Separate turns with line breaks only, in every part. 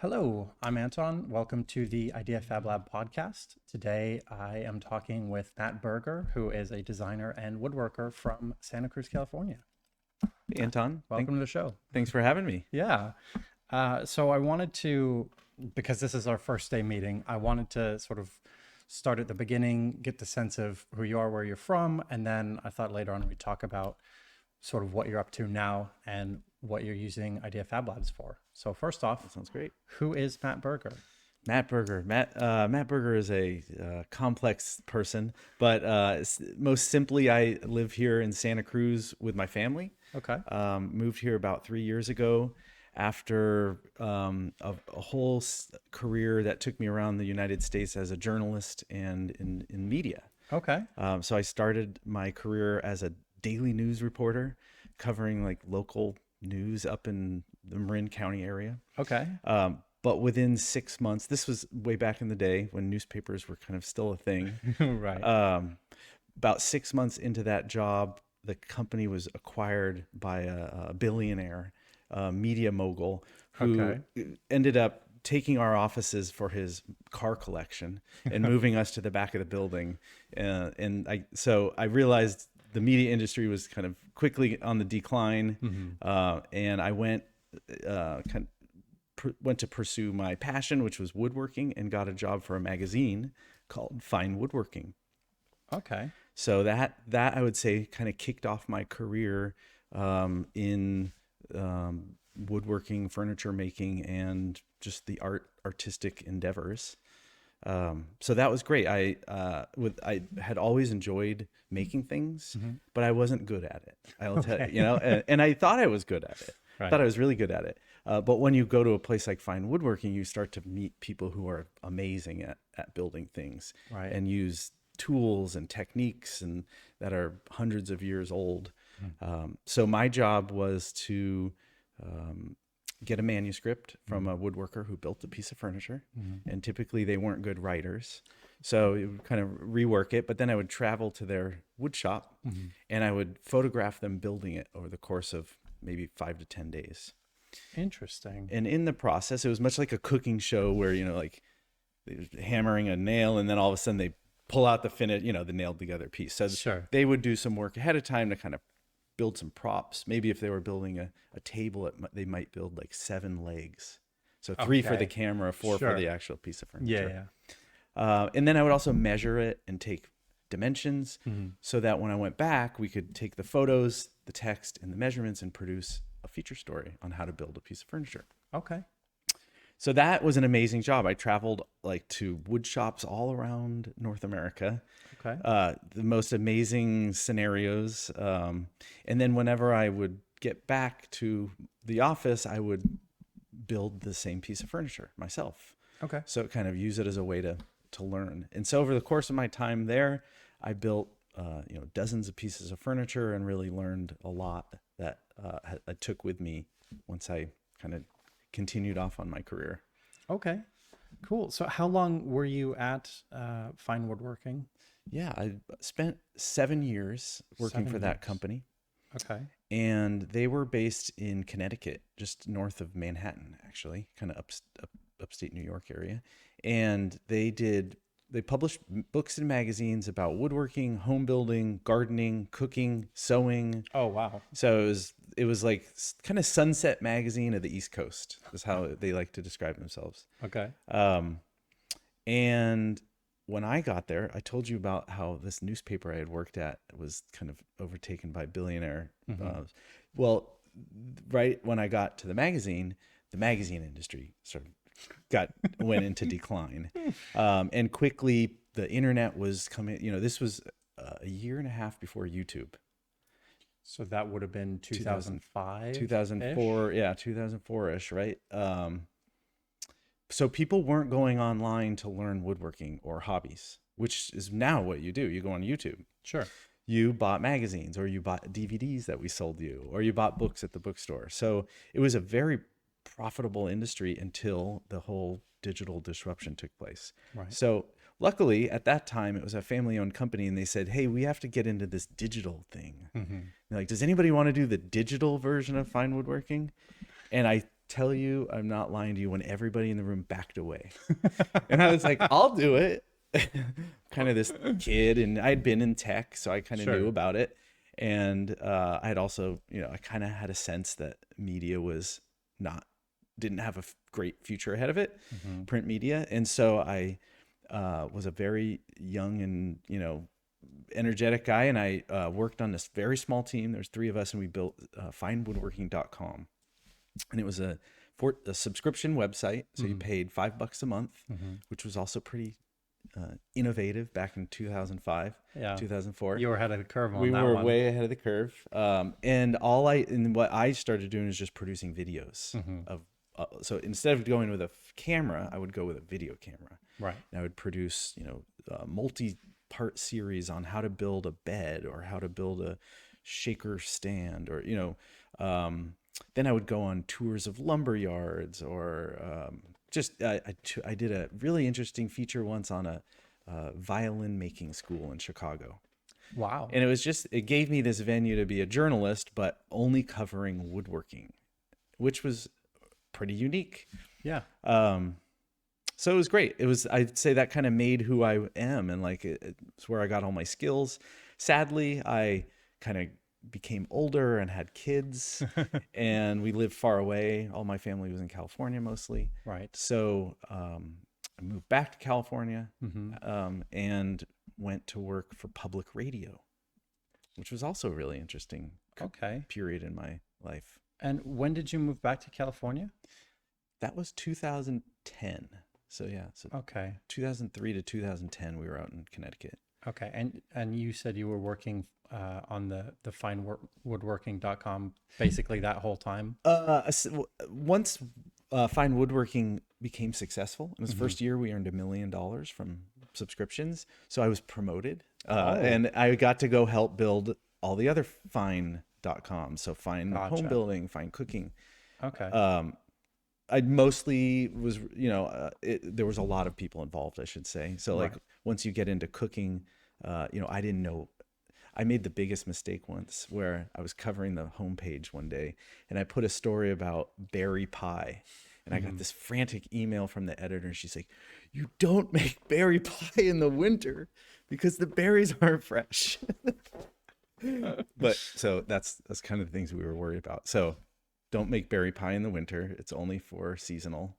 Hello, I'm Anton. Welcome to the Idea Fab Lab podcast. Today I am talking with Matt Berger, who is a designer and woodworker from Santa Cruz, California.
Anton,
Welcome to the show.
thanks for having me.
Yeah. So I wanted to, because this is our first day meeting, I wanted to sort of start at the beginning, get the sense of who you are, where you're from, and then I thought later on we'd talk about sort of what you're up to now and what you're using Idea Fab Labs for. So first off,
That sounds great.
who is Matt Berger?
Matt Berger. Matt Berger is a complex person, but most simply, I live here in Santa Cruz with my family.
Okay.
Moved here about 3 years ago after a whole career that took me around the United States as a journalist and in media.
Okay.
So I started my career as a daily news reporter, covering like local news up in the Marin County area.
Okay.
But within 6 months, this was way back in the day when newspapers were kind of still a thing.
Right.
About 6 months into that job, the company was acquired by a billionaire, media mogul, who ended up taking our offices for his car collection and moving us to the back of the building. So I realized the media industry was kind of quickly on the decline, and I went to pursue my passion, which was woodworking, and got a job for a magazine called Fine Woodworking.
Okay.
So that I would say kind of kicked off my career in woodworking, furniture making, and just the artistic endeavors. So that was great. I had always enjoyed making things, but I wasn't good at it. I'll tell you, and I thought I was good at it.
Right.
Thought I was really good at it. But when you go to a place like Fine Woodworking, you start to meet people who are amazing at building things,
Right.
and use tools and techniques and that are hundreds of years old. So my job was to get a manuscript from a woodworker who built a piece of furniture, and typically they weren't good writers. So you would kind of rework it, but then I would travel to their wood shop and I would photograph them building it over the course of maybe 5 to 10 days.
Interesting.
And in the process, it was much like a cooking show where, like they're hammering a nail and then all of a sudden they pull out the finish, the nailed together piece. So
Sure.
they would do some work ahead of time to kind of build some props. Maybe if they were building a table, they might build like 7 legs. So 3 for the camera, 4
Sure.
for the actual piece of furniture.
Yeah.
And then I would also measure it and take dimensions so that when I went back, we could take the photos, the text, and the measurements and produce a feature story on how to build a piece of furniture.
Okay.
So that was an amazing job. I traveled like to wood shops all around North America.
Okay.
The most amazing scenarios. And then whenever I would get back to the office, I would build the same piece of furniture myself.
Okay.
So kind of use it as a way to learn. And so over the course of my time there, I built dozens of pieces of furniture and really learned a lot that I took with me once I kind of continued off on my career.
Okay. Cool. So how long were you at Fine Woodworking?
Yeah, I spent 7 years working
7
for that
years.
company,
Okay.
and they were based in Connecticut, just north of Manhattan, actually, kind of upstate New York area. And they published books and magazines about woodworking, home building, gardening, cooking, sewing.
Oh, wow.
So it was like kind of Sunset Magazine of the East Coast is how they like to describe themselves.
Okay.
And when I got there, I told you about how this newspaper I had worked at was kind of overtaken by billionaire. Well, right when I got to the magazine industry sort of went into decline. And quickly the internet was coming, this was a year and a half before YouTube.
So that would have been 2005?
2004, yeah, 2004-ish, right? So people weren't going online to learn woodworking or hobbies, which is now what you do. You go on YouTube.
Sure.
You bought magazines, or you bought DVDs that we sold you, or you bought books at the bookstore. So it was a very profitable industry until the whole digital disruption took place.
Right.
So luckily at that time it was a family-owned company, and they said, hey, we have to get into this digital thing. They're like, does anybody want to do the digital version of Fine Woodworking? And I tell you, I'm not lying to you, when everybody in the room backed away. And I was like, I'll do it. Kind of this kid, and I'd been in tech, so I kind of knew about it. And I had also, I kind of had a sense that media didn't have a great future ahead of it, print media. And so I was a very young and, energetic guy. And I worked on this very small team. There's 3 of us, and we built findwoodworking.com. And it was a subscription website. So you paid $5 a month, which was also pretty innovative back in 2005, 2004.
You were ahead of the curve on
that
one.
We were way ahead of the curve. And what I started doing is just producing videos of, so instead of going with a camera, I would go with a video camera.
Right.
And I would produce, multi-part series on how to build a bed or how to build a shaker stand, or, then I would go on tours of lumber yards, or I did a really interesting feature once on a violin making school in Chicago.
Wow.
And it gave me this venue to be a journalist, but only covering woodworking, which was pretty unique.
Yeah.
So it was great. I'd say that kind of made who I am, and like it's where I got all my skills. Sadly, I kind of became older and had kids, and we lived far away. All my family was in California mostly.
Right.
So I moved back to California, and went to work for public radio, which was also a really interesting period in my life.
And when did you move back to California?
That was 2010. So yeah, 2003 to 2010, we were out in Connecticut.
Okay, and you said you were working on the findwoodworking.com basically that whole time?
Once Fine Woodworking became successful, in its first year, we earned $1 million from subscriptions. So I was promoted, and I got to go help build all the other fine.com. So fine home building, fine cooking.
Okay.
I mostly was, there was a lot of people involved, I should say. So like once you get into cooking, I didn't know. I made the biggest mistake once where I was covering the homepage one day, and I put a story about berry pie, and I got this frantic email from the editor, and she's like, "You don't make berry pie in the winter because the berries aren't fresh." But so that's kind of the things we were worried about. So don't make berry pie in the winter. It's only for seasonal.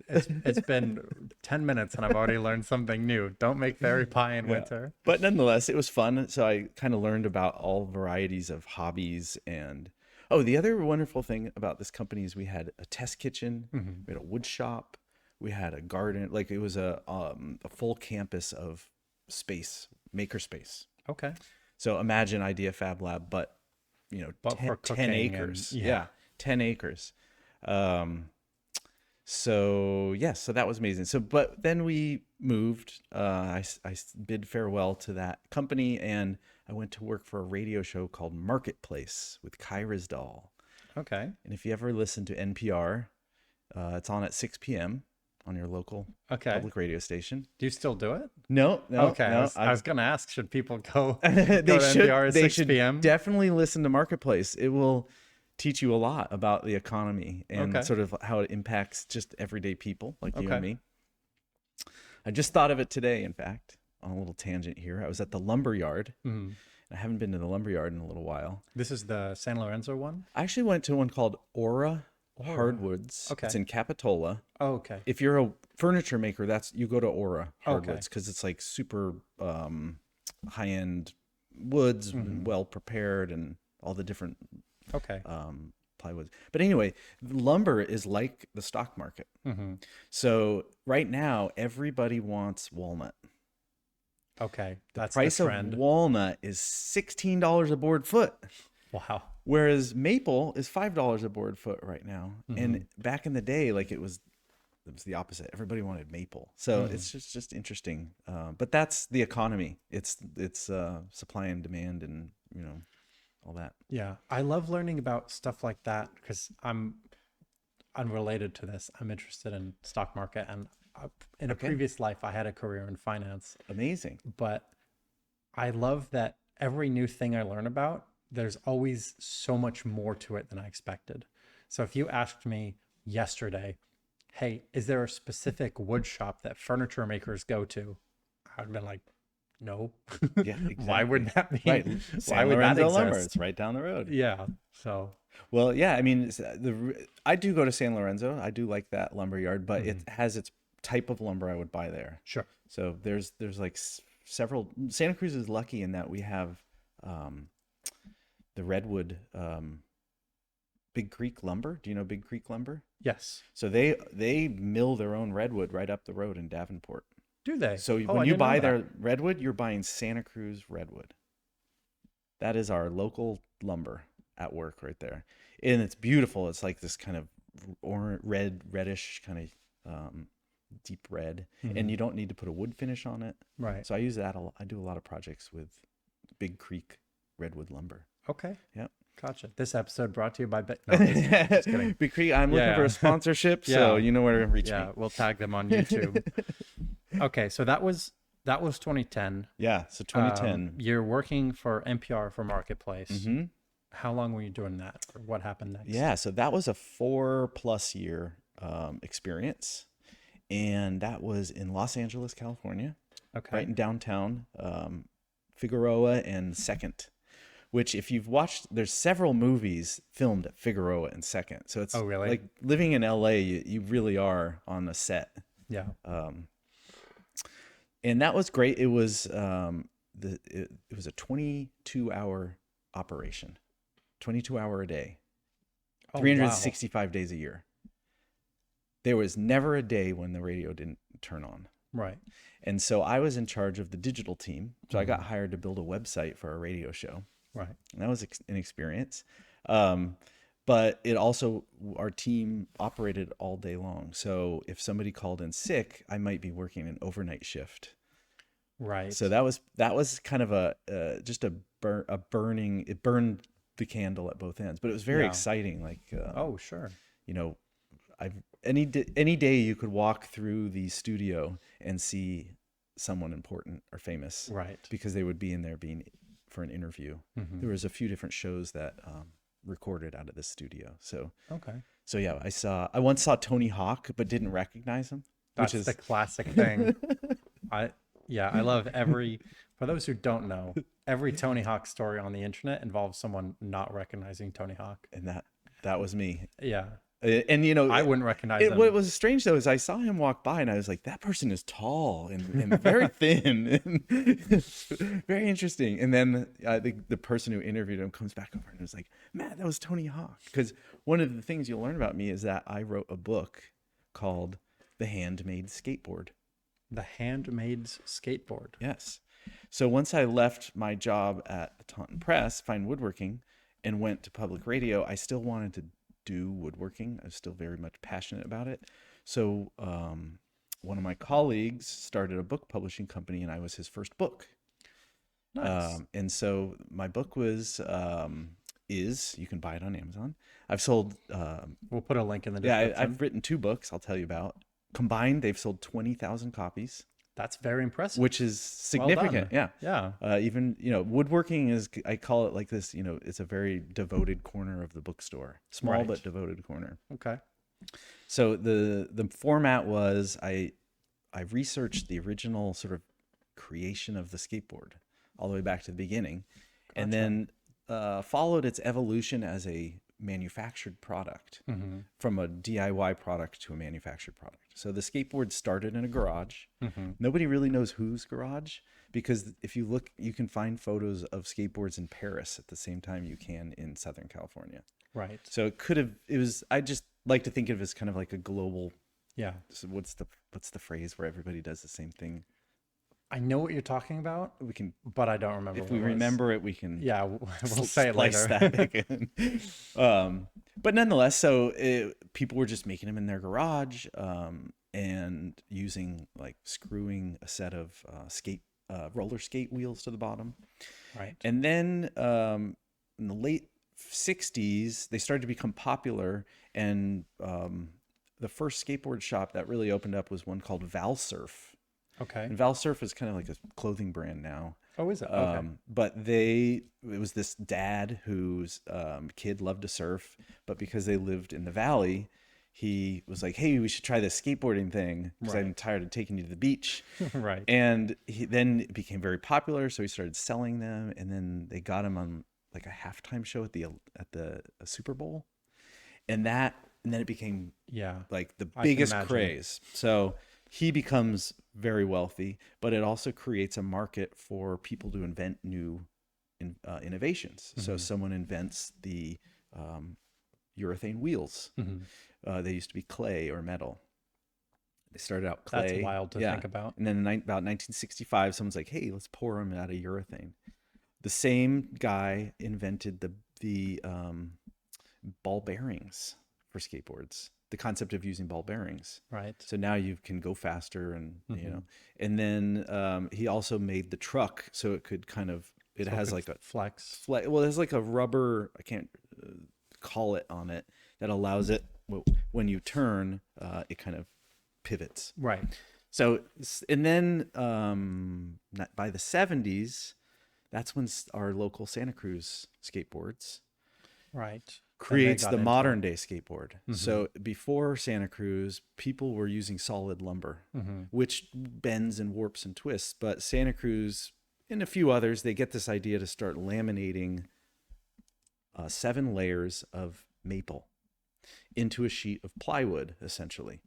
It's been 10 minutes and I've already learned something new. Don't make berry pie in winter.
But nonetheless, it was fun. So I kind of learned about all varieties of hobbies. And the other wonderful thing about this company is we had a test kitchen, we had a wood shop, we had a garden. Like it was a full campus of space, maker space.
Okay.
So imagine Idea Fab Lab, but 10 acres.
And,
10 acres. So that was amazing. So, but then we moved, I bid farewell to that company, and I went to work for a radio show called Marketplace with Kai Rizdal.
Okay.
And if you ever listen to NPR, it's on at 6 p.m. on your local public radio station.
Do you still do it?
No.
Okay.
No,
I was going to ask, should people go,
they
to
should,
NPR at
they
6
should
p.m.?
Definitely listen to Marketplace. It will teach you a lot about the economy and sort of how it impacts just everyday people like you and me. I just thought of it today, in fact, on a little tangent here. I was at the lumber yard. I haven't been to the lumber yard in a little while.
This is the San Lorenzo one?
I actually went to one called Aura Hardwoods.
Okay.
It's in Capitola.
Oh, okay.
If you're a furniture maker, you go to Aura Hardwoods because it's like super high-end woods, well prepared, and all the different plywood. But anyway, lumber is like the stock market. So right now, everybody wants walnut.
Okay,
the price of walnut is $16 a board foot.
Wow.
Whereas maple is $5 a board foot right now. And back in the day, like it was the opposite. Everybody wanted maple. So it's just interesting. But that's the economy. It's supply and demand, and all that.
Yeah, I love learning about stuff like that because I'm unrelated to this. I'm interested in stock market, and in a previous life, I had a career in finance.
Amazing.
But I love that every new thing I learn about, there's always so much more to it than I expected. So if you asked me, yesterday, hey, is there a specific wood shop that furniture makers go to? I'd been like, no.
Yeah,
Why would
exactly.
that be?
Right.
Why
San
would that
Lorenzo Lumber.
exist?
It's right down the road.
Yeah. So,
Well, yeah, I mean, I do go to San Lorenzo. I do like that lumber yard, but it has its type of lumber I would buy there.
sure.
So there's like several. Santa Cruz is lucky in that we have the redwood Big Creek lumber. Do you know Big Creek lumber?
Yes.
So they mill their own redwood right up the road in Davenport.
Do they?
So
Oh, I
when you
didn't know
buy
that.
their redwood, you're buying Santa Cruz redwood. That is our local lumber at work right there, and it's beautiful. It's like this kind of reddish kind of deep red, and you don't need to put a wood finish on it.
Right.
So I use that a lot. I do a lot of projects with Big Creek redwood lumber.
Okay.
Yep.
Gotcha. This episode brought to you by no, just kidding.
Big Creek. I'm looking
Yeah.
for a sponsorship, so
Yeah.
you know where to reach
Yeah,
me.
we'll tag them on YouTube. Okay, so that was 2010.
Yeah. So 2010.
You're working for NPR for Marketplace.
Mm-hmm.
How long were you doing that? Or what happened next?
Yeah, so that was a 4+ year experience, and that was in Los Angeles, California,
Okay.
right in downtown, Figueroa and Second. Which, if you've watched, there's several movies filmed at Figueroa and Second. So it's
Oh, really?
like living in LA. You really are on a set,
Yeah.
and that was great. It was it was a 22-hour operation, 22-hour a day.
Oh,
365 days a year. There was never a day when the radio didn't turn on.
wow. Right.
And so I was in charge of the digital team. So I got hired to build a website for a radio show.
Right.
And that was an experience. But it also, our team operated all day long. So if somebody called in sick, I might be working an overnight shift.
Right.
So that was kind of it burned the candle at both ends, but it was very
Yeah.
exciting. Like,
Oh, sure.
you know, any day you could walk through the studio and see someone important or famous,
Right.
because they would be in there for an interview. There was a few different shows that recorded out of this studio. So
Okay.
yeah, I once saw Tony Hawk, but didn't recognize him,
That's
which is
the classic thing. I love for those who don't know, every Tony Hawk story on the internet involves someone not recognizing Tony Hawk.
and that was me.
Yeah.
And you know,
I wouldn't recognize them.
What was strange though is I saw him walk by and I was like, that person is tall and very thin and very interesting. And then the person who interviewed him comes back over and was like, Matt, that was Tony Hawk. Because one of the things you'll learn about me is that I wrote a book called The Handmade Skateboard.
The Handmaid's Skateboard.
Yes. So once I left my job at the Taunton Press, Fine Woodworking, and went to public radio, I still wanted to do woodworking. I was still very much passionate about it. So one of my colleagues started a book publishing company, and I was his first book.
Nice.
And so my book was you can buy it on Amazon. I've sold
We'll put a link in the
yeah
description.
I've written 2 books I'll tell you about. Combined, they've sold 20,000 copies,
That's very impressive.
which is significant.
done.
Yeah.
Yeah.
Even, woodworking is, I call it like this, it's a very devoted corner of the bookstore. Small,
Right.
but devoted corner.
Okay.
So the format was I researched the original sort of creation of the skateboard all the way back to the beginning, and then followed its evolution as a manufactured product, from a DIY product to a manufactured product. So the skateboard started in a garage. Nobody really knows whose garage, because if you look, you can find photos of skateboards in Paris at the same time you can in Southern California.
Right.
So I just like to think of it as kind of like a global,
Yeah.
so what's the phrase where everybody does the same thing?
I know what you're talking about,
We can,
but I don't remember.
if
what
we
it was.
remember it, we can
Yeah, we'll say it
splice
later.
that back in. But nonetheless, so people were just making them in their garage, and screwing a set of roller skate wheels to the bottom.
Right.
And then in the late 60s, they started to become popular, and the first skateboard shop that really opened up was one called Valsurf.
Okay.
And Valsurf is kind of like a clothing brand now.
Oh, is it? Okay.
But it was this dad whose kid loved to surf, but because they lived in the valley, he was like, hey, we should try this skateboarding thing because
Right.
I'm tired of taking you to the beach.
Right.
And then it became very popular, so he started selling them, and then they got him on like a halftime show at the Super Bowl, and then it became
Yeah.
like the
I can
biggest
imagine.
craze. So he becomes very wealthy, but it also creates a market for people to invent new innovations. So someone invents the urethane wheels. They used to be clay or metal. They started out clay.
That's wild to think about.
And then about 1965, someone's like, hey, let's pour them out of urethane. The same guy invented the ball bearings for skateboards. The concept of using ball bearings.
Right.
So now you can go faster, and you know. And then he also made the truck, so it could kind of it has like a
flex.
well, there's like a rubber, I can't call it on it, that allows it when you turn, it kind of pivots.
Right.
So, and then by the 70s, that's when our local Santa Cruz skateboards
Right.
creates
got
the
into
modern day skateboard. So before Santa Cruz, people were using solid lumber, which bends and warps and twists. But Santa Cruz and a few others, they get this idea to start laminating 7 layers of maple into a sheet of plywood, essentially.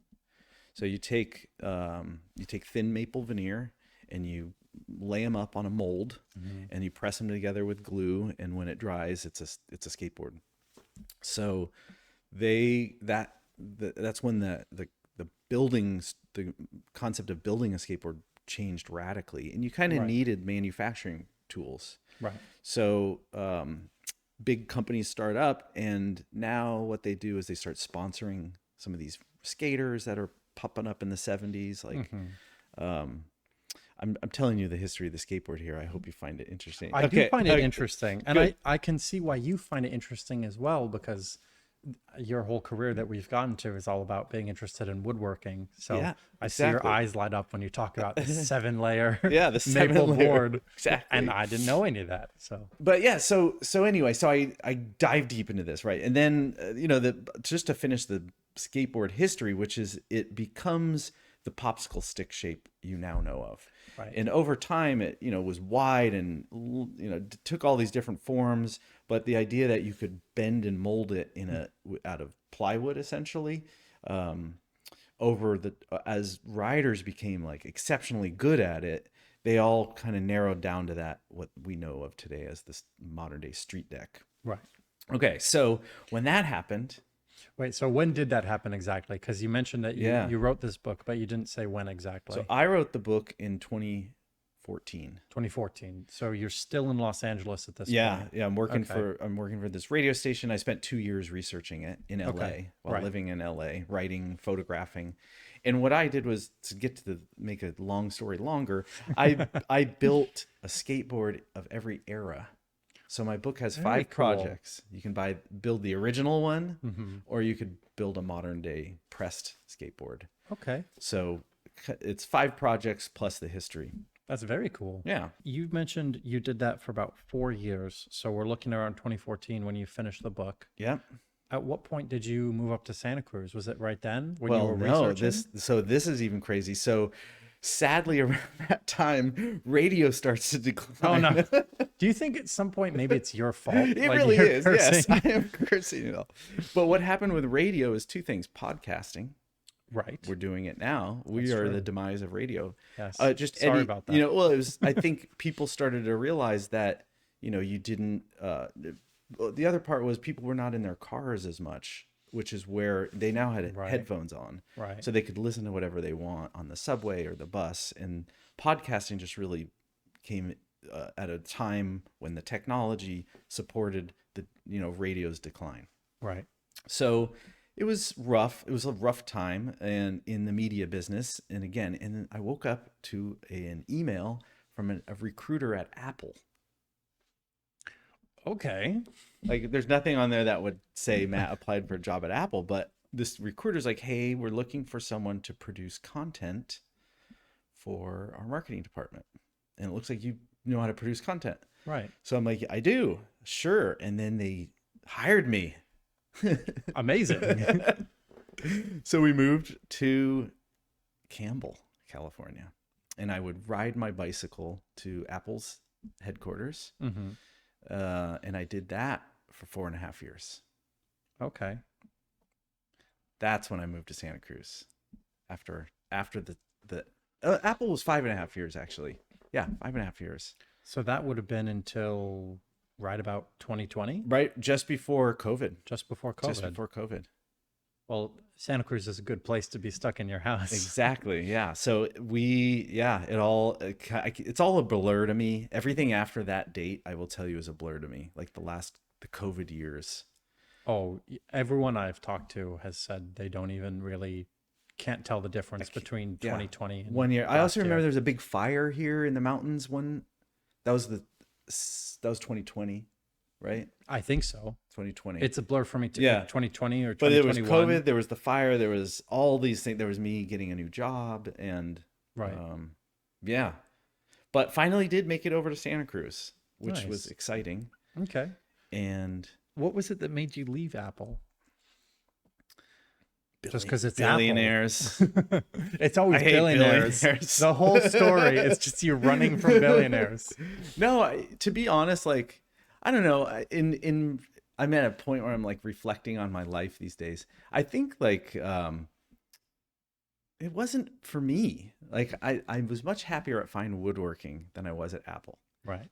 So you take thin maple veneer and you lay them up on a mold, and you press them together with glue, and when it dries, it's a skateboard. So that's when the buildings, the concept of building a skateboard changed radically, and you kind of
Right.
needed manufacturing tools.
Right.
So big companies start up, and now what they do is they start sponsoring some of these skaters that are popping up in the 70s. Like, I'm telling you the history of the skateboard here. I hope you find it interesting.
I do find it
okay.
interesting. And
Good.
I can see why you find it interesting as well, because your whole career that we've gotten to is all about being interested in woodworking. So
Yeah,
I see your
exactly.
eyes light up when you talk about the 7-layer
Yeah, the
maple
7-layer.
board.
Exactly.
And I didn't know any of that. So
But yeah, so anyway, so I dive deep into this, right? And then just to finish the skateboard history, which is it becomes the popsicle stick shape you now know of.
Right.
And over time, it was wide and took all these different forms. But the idea that you could bend and mold it out of plywood, essentially, as riders became like exceptionally good at it, they all kind of narrowed down to that what we know of today as this modern day street deck.
right.
Okay, so when that happened,
Wait, so when did that happen exactly? Because you mentioned that
Yeah.
you wrote this book, but you didn't say when exactly.
so I wrote the book in 2014.
2014. So you're still in Los Angeles at this
Yeah,
point.
yeah. I'm working
Okay.
for this radio station. I spent 2 years researching it in LA
Okay,
while
right.
living in LA, writing, photographing. And what I did was to make a long story longer. I built a skateboard of every era. So my book has
Very
5
cool.
projects. You can build the original one, or you could build a modern day pressed skateboard.
Okay.
So it's 5 projects plus the history.
That's very cool.
Yeah.
You mentioned you did that for about 4 years. So we're looking around 2014 when you finished the book.
Yeah.
At what point did you move up to Santa Cruz? Was it right then when you
Well,
were
no,
researching?
this is even crazy. So sadly around that time, radio starts to
Oh
decline.
no. Do you think at some point maybe it's your fault?
It
Like,
really
you're
is. Yes,
cursing?
I am cursing it all. But what happened with radio is 2 things. Podcasting.
Right.
We're doing it now. We
That's
are
true.
the demise of radio.
Yes.
Just
Sorry about that.
well, it was. I think people started to realize that you didn't. The other part was people were not in their cars as much, which is where they now had
Right.
headphones on,
Right.
so they could listen to whatever they want on the subway or the bus. And podcasting just really came at a time when the technology supported the radio's decline.
Right.
So it was rough. It was a rough time and in the media business. And then I woke up to an email from a recruiter at Apple.
Okay.
Like there's nothing on there that would say Matt applied for a job at Apple, but this recruiter's like, hey, we're looking for someone to produce content for our marketing department. And it looks like you know how to produce content.
Right.
So I'm like, I do. Sure. And then they hired me.
Amazing.
So we moved to Campbell, California, and I would ride my bicycle to Apple's headquarters. And I did that for 4.5 years.
Okay.
That's when I moved to Santa Cruz after the Apple was 5.5 years, actually. Yeah, 5.5 years.
So that would have been until right about 2020?
Right, just before COVID.
Just before COVID.
Just before COVID.
Well, Santa Cruz is a good place to be stuck in your house.
Exactly. Yeah. So it's all a blur to me. Everything after that date, I will tell you, is a blur to me. Like the COVID years.
Oh, everyone I've talked to has said they don't even really can't tell the difference between 2020 and
1 year. I also remember
year.
there was a big fire here in the mountains. That was 2020, right?
I think so.
2020.
It's a blur for me too.
Yeah.
2020 or 2021.
But there was COVID, there was the fire, there was all these things. There was me getting a new job, and
right.
Yeah. But finally did make it over to Santa Cruz, which
Nice.
was exciting.
Okay.
And
what was it that made you leave Apple? Just because it's
billionaires.
Apple. It's always
I hate
billionaires. The whole story is just you running from billionaires.
No, to be honest, like, I don't know. I'm at a point where I'm like reflecting on my life these days. I think like it wasn't for me. Like I was much happier at fine woodworking than I was at Apple.
Right.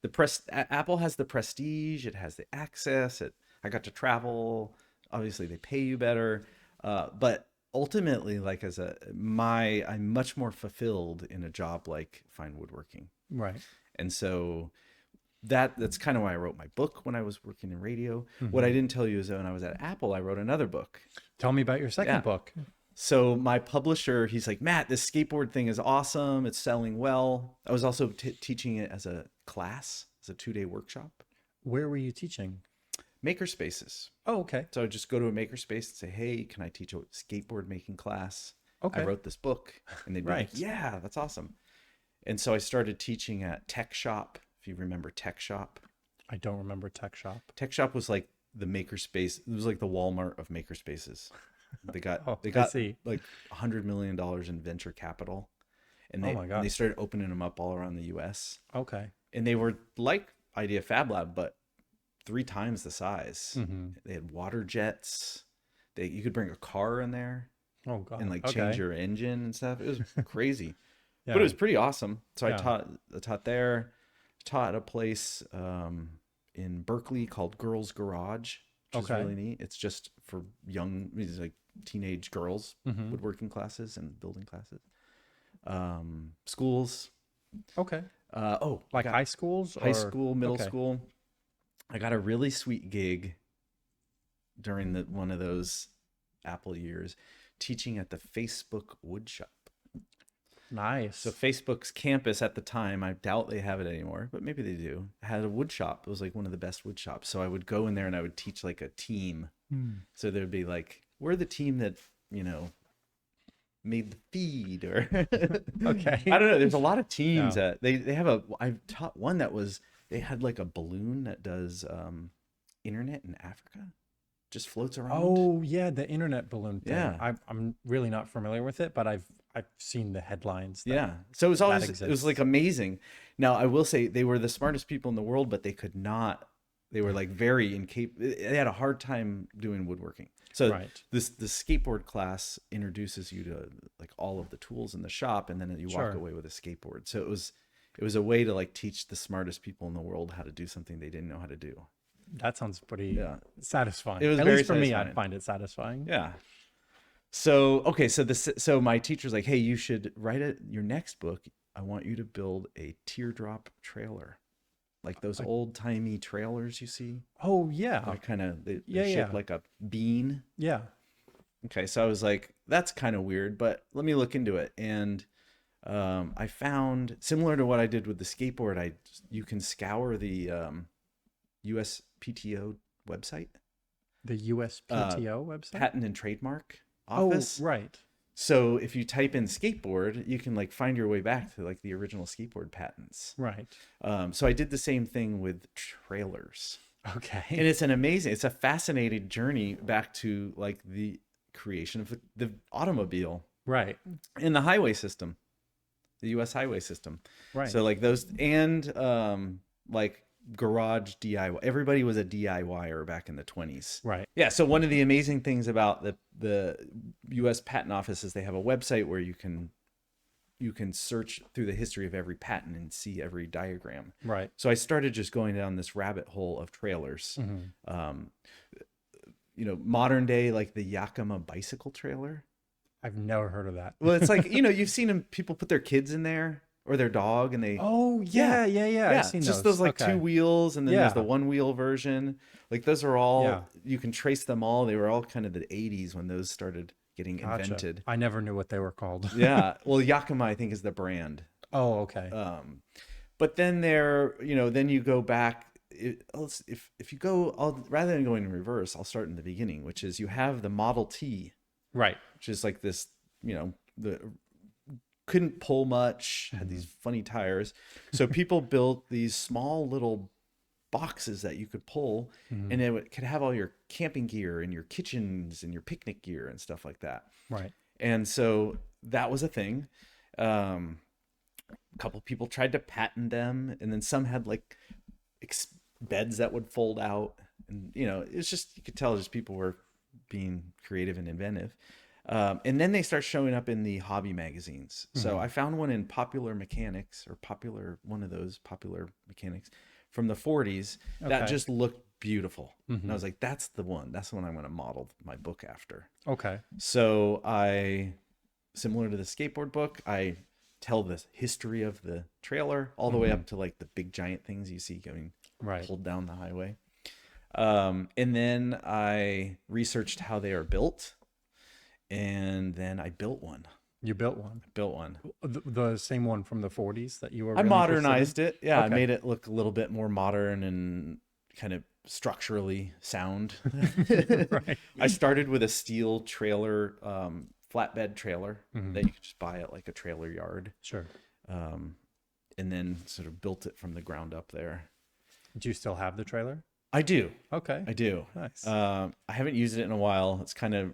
Apple has the prestige. It has the access. I got to travel. Obviously, they pay you better. But ultimately, like I'm much more fulfilled in a job like fine woodworking.
Right.
And so that's kind of why I wrote my book when I was working in radio. What I didn't tell you is that when I was at Apple, I wrote another book.
Tell me about your second book.
So my publisher, he's like, Matt, this skateboard thing is awesome. It's selling well. I was also teaching it as a class, as a 2-day workshop.
Where were you teaching?
Makerspaces.
Oh, okay.
So I would just go to a makerspace and say, hey, can I teach a skateboard making class?
Okay.
I wrote this book. And they'd be like, yeah, that's awesome. And so I started teaching at Tech Shop. If you remember Tech Shop.
I don't remember Tech Shop.
Tech Shop was like the makerspace. It was like the Walmart of makerspaces. They got like $100 million in venture capital. And they started opening them up all around the US.
Okay.
And they were like Idea Fab Lab, but 3 times the size. They had water jets. You could bring a car in there.
Oh god.
And like change your engine and stuff. It was crazy.
Yeah.
But it was pretty awesome. So I taught there. Taught at a place in Berkeley called Girls Garage, which is really neat. It's just for like teenage girls, woodworking classes and building classes. Schools.
Okay.
Like
high schools?
High school, middle school. I got a really sweet gig during one of those Apple years teaching at the Facebook woodshop.
Nice.
So Facebook's campus at the time, I doubt they have it anymore, but maybe they do, had a wood shop. It was like one of the best wood shops. So I would go in there and I would teach like a team. So there'd be like, we're the team that, made the feed or
okay.
I don't know. There's a lot of teams that they have I've taught one that they had like a balloon that does internet in Africa. Just floats around.
Oh yeah, the internet balloon thing.
Yeah.
I'm really not familiar with it, but I've seen the headlines.
So it was like amazing. Now I will say they were the smartest people in the world, but they could not. They were like very incapable. They had a hard time doing woodworking. So the skateboard class introduces you to like all of the tools in the shop, and then you walk away with a skateboard. So it was a way to like teach the smartest people in the world how to do something they didn't know how to do.
That sounds pretty satisfying.
It was
at
very
least for
satisfying.
me. I find it satisfying.
Yeah. So so my teacher's like, hey, you should write your next book. I want you to build a teardrop trailer, like those old timey trailers you see.
Oh yeah.
They're kind of they shape like a bean.
Yeah.
Okay, so I was like, that's kind of weird, but let me look into it. And I found, similar to what I did with the skateboard, you can scour the USPTO website.
The USPTO website?
Patent and Trademark Office.
Oh, right.
So if you type in skateboard, you can like find your way back to like the original skateboard patents.
Right.
So I did the same thing with trailers.
Okay.
And it's a fascinating journey back to like the creation of the automobile
Right.
and the highway system, the U.S. highway system.
Right.
So like those, and like garage DIY. Everybody was a DIYer back in the 20s.
Right.
Yeah. So one of the amazing things about the U.S. Patent Office is they have a website where you can search through the history of every patent and see every diagram.
Right.
So I started just going down this rabbit hole of trailers. Modern day, like the Yakima bicycle trailer.
I've never heard of that.
Well, it's like, you've seen them, people put their kids in there or their dog and they,
Oh, yeah. I've seen
just
those.
those like
Okay.
2 wheels. And then
Yeah.
there's the 1 wheel version. Like those are all,
Yeah.
you can trace them all. They were all kind of the 80s when those started getting
Gotcha.
invented.
I never knew what they were called.
Yeah. Well, Yakima, I think, is the brand.
Oh, okay.
But then then you go back. If you go, rather than going in reverse, I'll start in the beginning, which is you have the Model T,
Right.
which is like this, the couldn't pull much, had these funny tires. So people built these small little boxes that you could pull, and it could have all your camping gear and your kitchens and your picnic gear and stuff like that.
Right.
And so that was a thing. A couple people tried to patent them, and then some had like beds that would fold out, and it's just, you could tell just people were being creative and inventive. And then they start showing up in the hobby magazines. So I found one in Popular Mechanics, or one of those Popular Mechanics from the 40s that
Okay.
just looked beautiful. And I was like, that's the one I'm going to model my book after.
Okay.
So similar to the skateboard book, I tell the history of the trailer all the way up to like the big giant things you see going
Right.
pulled down the highway. And then I researched how they are built, and then I built one.
You built one. The same one from the 40s that you were.
I
really
modernized it. Yeah, I
Okay.
made it look a little bit more modern and kind of structurally sound.
Right.
I started with a steel trailer, flatbed trailer that you could just buy at like a trailer yard,
Sure.
and then sort of built it from the ground up there.
Do you still have the trailer?
I do.
Okay.
I do.
Nice.
I haven't used it in a while. It's kind of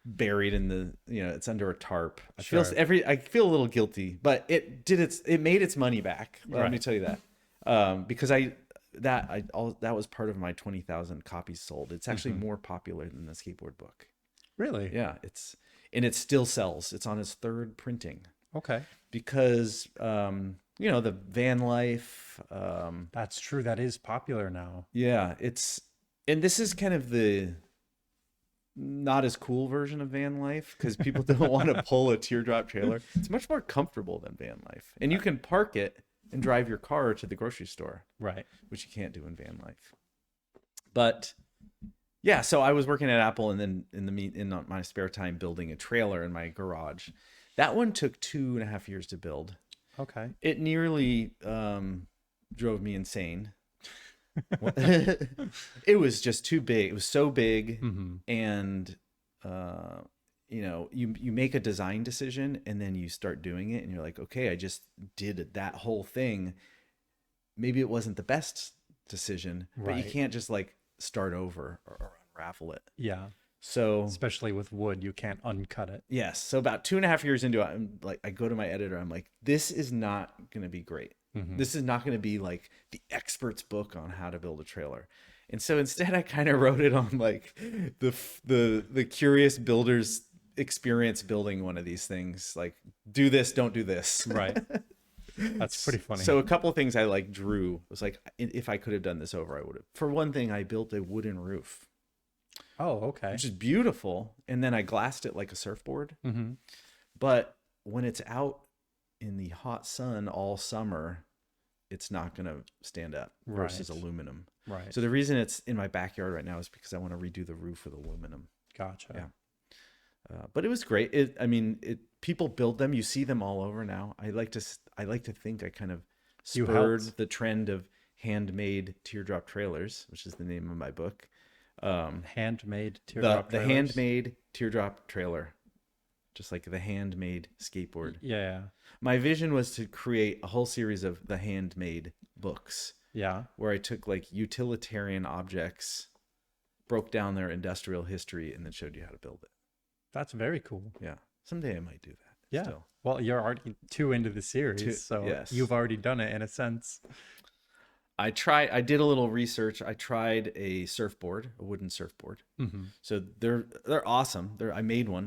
buried in the, it's under a tarp. I feel a little guilty, but it made its money back. Let me
Right.
tell you that. Because that was part of my 20,000 copies sold. It's actually more popular than the skateboard book.
Really?
Yeah, it still sells. It's on its 3rd printing
Okay.
because the van life,
That's true. That is popular now.
yeah, and this is kind of the not as cool version of van life, because people don't want to pull a teardrop trailer. It's much more comfortable than van life, and you can park it and drive your car to the grocery store,
Right.
which you can't do in van life. But yeah, so I was working at Apple, and then in my spare time building a trailer in my garage. That one took 2.5 years to build.
Okay.
It nearly drove me insane. It was just too big. It was so big, and you make a design decision and then you start doing it, and you're like, okay, I just did that whole thing. Maybe it wasn't the best decision, but you
Right.
can't just like start over or unravel it.
Yeah.
So
Especially with wood, you can't uncut it.
yes, so about 2.5 years into it, I'm like, I go to my editor, I'm like, this is not going to be great. This is not going to be like the expert's book on how to build a trailer. And so instead I kind of wrote it on like the curious builder's experience building one of these things. Like, do this, don't do this.
Right. That's pretty funny.
So a couple of things I like drew. It was like, if I could have done this over, I would have. For one thing, I built a wooden roof,
Oh, okay.
which is beautiful. And then I glassed it like a surfboard. But when it's out in the hot sun all summer, it's not going to stand up versus
Right.
aluminum.
Right.
So the reason it's in my backyard right now is because I want to redo the roof with aluminum.
Gotcha.
Yeah. But it was great. People build them. You see them all over now. I like to think I kind of
You
spurred
helped.
the trend of handmade teardrop trailers, which is the name of my book.
Handmade
The
teardrop trailers.
handmade teardrop trailer, just like the handmade skateboard.
Yeah.
My vision was to create a whole series of the handmade books
Yeah.
where I took like utilitarian objects, broke down their industrial history, and then showed you how to build it.
That's very cool.
Yeah. Someday I might do that.
Yeah.
Still.
Well, you're already 2 into the series, so
yes.
you've already done it in a sense.
I did a little research. I tried a surfboard, a wooden surfboard.
Mm-hmm.
So they're awesome. I made one,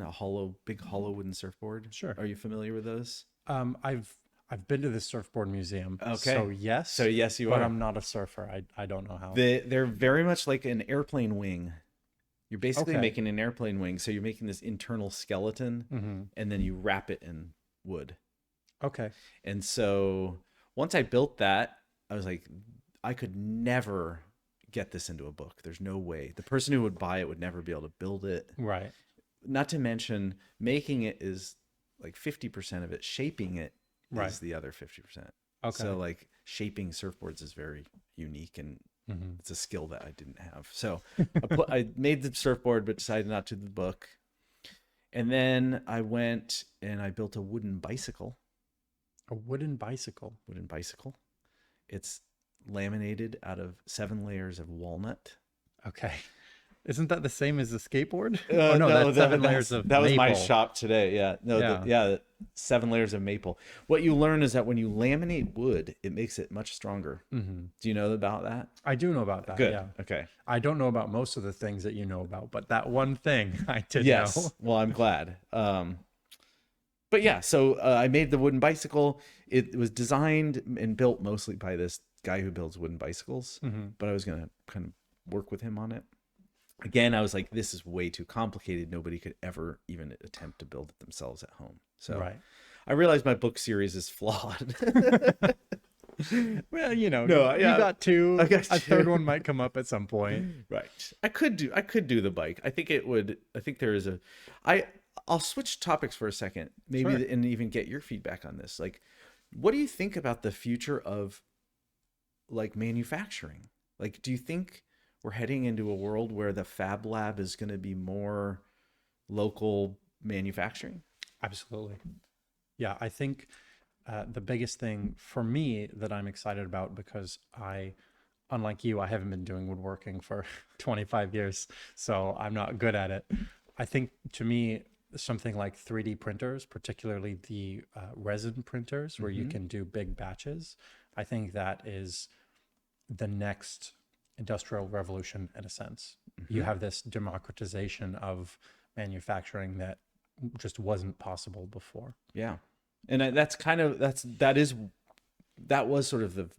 big hollow wooden surfboard.
Sure.
Are you familiar with those?
I've been to the surfboard museum.
Okay.
So yes.
So yes, you
but
are.
I'm not a surfer. I don't know how.
They're very much like an airplane wing. You're basically
Okay.
making an airplane wing. So you're making this internal skeleton,
Mm-hmm.
and then you wrap it in wood.
Okay.
And so once I built that, I was like, I could never get this into a book. There's no way. The person who would buy it would never be able to build it.
Right.
Not to mention, making it is like 50% of it. Shaping it
Right.
is the other 50%.
Okay.
So like shaping surfboards is very unique, and
Mm-hmm.
it's a skill that I didn't have. So I made the surfboard, but decided not to do the book. And then I went and I built a wooden bicycle.
A wooden bicycle.
It's laminated out of 7 layers of walnut.
Okay. Isn't that the same as the skateboard?
No,
that's 7 layers of
that was my
maple.
shop today. Yeah, no,
Yeah.
7 layers of maple. What you learn is that when you laminate wood, it makes it much stronger.
Mm-hmm.
Do you know about that?
I do know about that.
Good.
Yeah.
Okay.
I don't know about most of the things that you know about, but that one thing I did
Yes.
know.
Well, I'm glad. But yeah, so I made the wooden bicycle. It was designed and built mostly by this guy who builds wooden bicycles,
Mm-hmm.
but I was going to kind of work with him on it. Again, I was like, this is way too complicated. Nobody could ever even attempt to build it themselves at home. So
Right.
I realized my book series is flawed.
Well, you know,
No,
you
yeah.
got 2.
I got
A
2.
third one might come up at some point.
Right. I could do the bike. I think there is I'll switch topics for a second, maybe,
Sure.
and even get your feedback on this. Like, what do you think about the future of like manufacturing? Like, do you think we're heading into a world where the Fab Lab is going to be more local manufacturing?
Absolutely. Yeah, I think the biggest thing for me that I'm excited about, because unlike you, I haven't been doing woodworking for 25 years, so I'm not good at it. I think to me, something like 3D printers, particularly the resin printers where you can do big batches, I think that is the next industrial revolution in a sense. You have this democratization of manufacturing that just wasn't possible before.
Yeah. And that was sort of the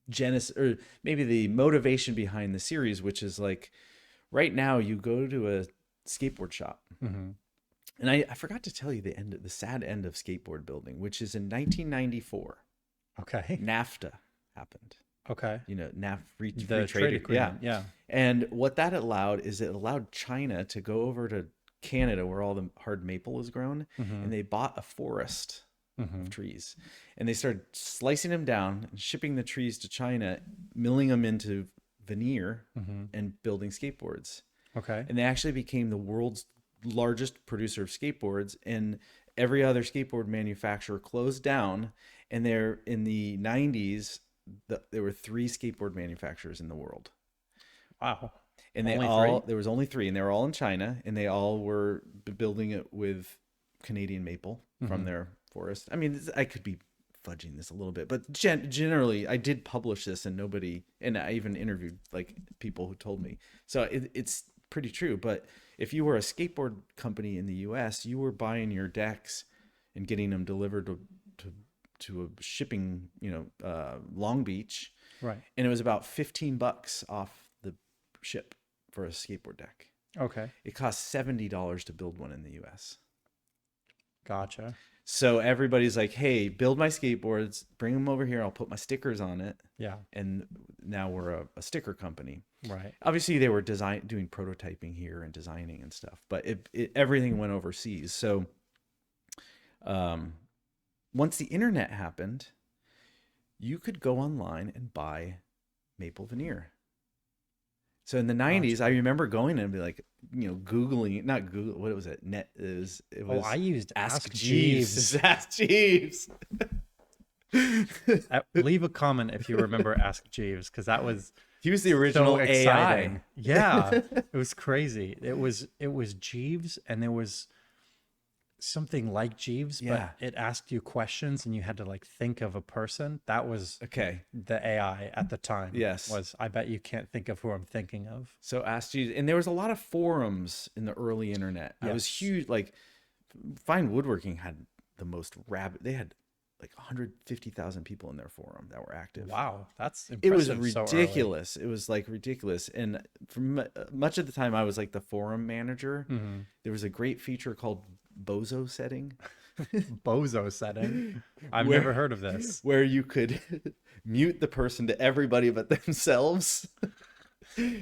genesis, or maybe the motivation behind the series, which is like, right now you go to a skateboard shop,
Mm-hmm.
and I forgot to tell you the sad end of skateboard building, which is in 1994,
Okay.
NAFTA happened.
Okay.
You know, free
The
trade
trade agreement. Yeah.
And what that allowed is it allowed China to go over to Canada, where all the hard maple is grown,
Mm-hmm.
and they bought a forest
Mm-hmm.
of trees, and they started slicing them down and shipping the trees to China, milling them into veneer,
Mm-hmm.
and building skateboards.
Okay.
And they actually became the world's largest producer of skateboards, and every other skateboard manufacturer closed down. And there, in the 90s, there were 3 skateboard manufacturers in the world.
Wow.
And there was only 3, and they were all in China, and they all were building it with Canadian maple from their forest. I mean, I could be fudging this a little bit, but generally I did publish this, and I even interviewed like people who told me. So it's pretty true. But if you were a skateboard company in the US, you were buying your decks and getting them delivered to a shipping, Long Beach.
Right.
And it was about $15 off the ship for a skateboard deck.
Okay.
It costs $70 to build one in the US.
Gotcha.
So everybody's like, hey, build my skateboards, bring them over here. I'll put my stickers on it.
Yeah.
And now we're a sticker company.
Right.
Obviously, they were doing prototyping here and designing and stuff, but everything went overseas. So once the internet happened, you could go online and buy maple veneer. So in the 90s, I remember going and be like, Googling, not Google, what was it? It was
I used
Ask
Jeeves.
Jeeves. Ask Jeeves.
Leave a comment if you remember Ask Jeeves, because that was
He was the original
so
AI.
exciting. Yeah, it was crazy. It was Jeeves, and there was something like Jeeves,
Yeah.
but it asked you questions and you had to like think of a person. That was
Okay.
the AI at the time.
Yes.
Was I bet you can't think of who I'm thinking of.
So Ask Jeeves, and there was a lot of forums in the early internet. It was
Yes.
huge. Like Fine Woodworking had the most rabid. They had like 150,000 people in their forum that were active.
Wow, that's
It was
impressive. So early.
ridiculous. It was like ridiculous. And for much of the time, I was like the forum manager.
Mm-hmm.
There was a great feature called Bozo setting,
Bozo setting. I've
Where-
never heard of this.
where you could mute the person to everybody but themselves.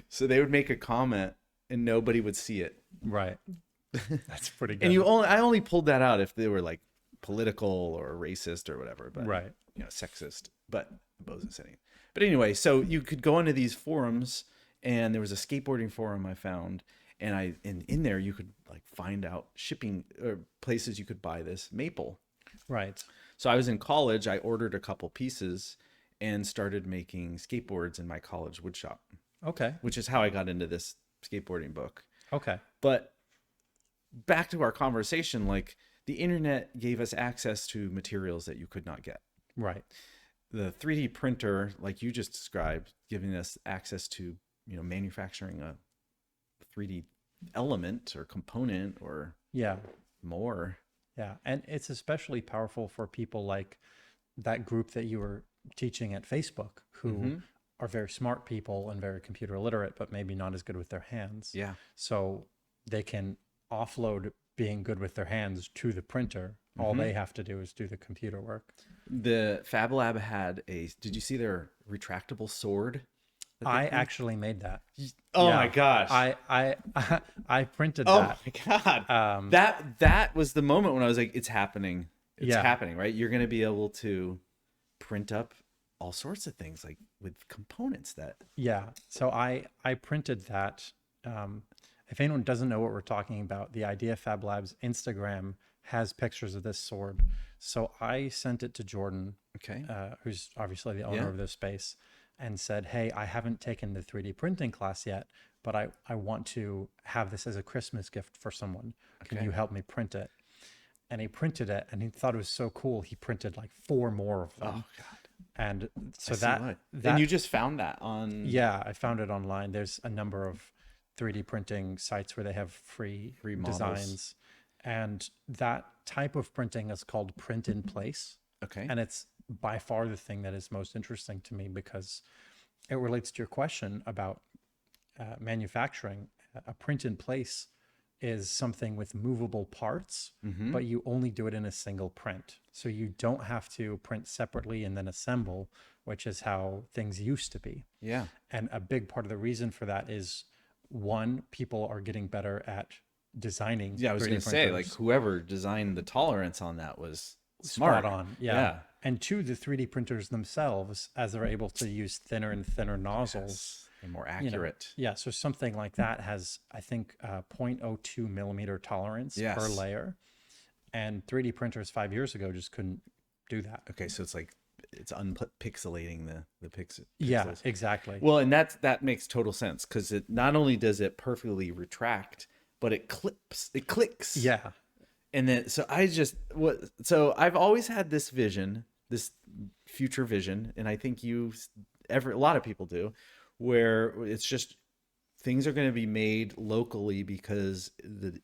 So they would make a comment and nobody would see it.
Right. That's pretty good.
And I only pulled that out if they were like political or racist or whatever, but
Right.
sexist, but Bozo setting. But anyway, so you could go into these forums, and there was a skateboarding forum I found, and in there you could like find out shipping or places you could buy this maple.
Right.
So I was in college, I ordered a couple pieces and started making skateboards in my college wood shop,
Okay.
which is how I got into this skateboarding book.
Okay.
But back to our conversation, like the internet gave us access to materials that you could not get.
Right.
The 3D printer, like you just described, giving us access to, manufacturing a 3D element or component or
Yeah.
more.
Yeah. And it's especially powerful for people like that group that you were teaching at Facebook who are very smart people and very computer literate, but maybe not as good with their hands.
Yeah.
So they can offload being good with their hands to the printer. All they have to do is do the computer work.
The Fab Lab had did you see their retractable sword?
I actually made that.
Oh
Yeah.
my gosh.
I printed
Oh
that.
my God. That was the moment when I was like, it's happening. It's
Yeah.
happening, right? You're going to be able to print up all sorts of things like with components that.
Yeah. So I printed that. If anyone doesn't know what we're talking about, the Idea Fab Labs Instagram has pictures of this sword. So I sent it to Jordan,
Okay.
who's obviously the owner
Yeah.
of this space, and said, hey, I haven't taken the 3D printing class yet, but I want to have this as a Christmas gift for someone. Can
Okay.
you help me print it? And he printed it, and he thought it was so cool. He printed like 4 more of them.
Oh God.
And so
I see
that,
why.
that
And you just found that on.
yeah, I found it online. There's a number of 3D printing sites where they have free
models.
designs. And that type of printing is called print in place.
Okay.
And it's by far the thing that is most interesting to me because it relates to your question about manufacturing. A print in place is something with movable parts, but you only do it in a single print. So you don't have to print separately and then assemble, which is how things used to be.
Yeah.
And a big part of the reason for that is one, people are getting better at designing.
Yeah, I was
3D
going to say, like,
printers.
whoever designed the tolerance on that was
Spot
smart.
on. Yeah. And two, the 3D printers themselves, as they're able to use thinner and thinner nozzles.
And more
you know,
accurate.
yeah. So something like that has, I think, 0.02 millimeter tolerance per
Yes.
layer. And 3D printers 5 years ago just couldn't do that.
Okay, so it's like it's unpixelating the pixels.
Yeah, exactly.
Well, and that makes total sense because it not only does it perfectly retract, but it clicks.
Yeah.
And then so I've always had this vision, this future vision, and I think a lot of people do, where it's just things are going to be made locally because the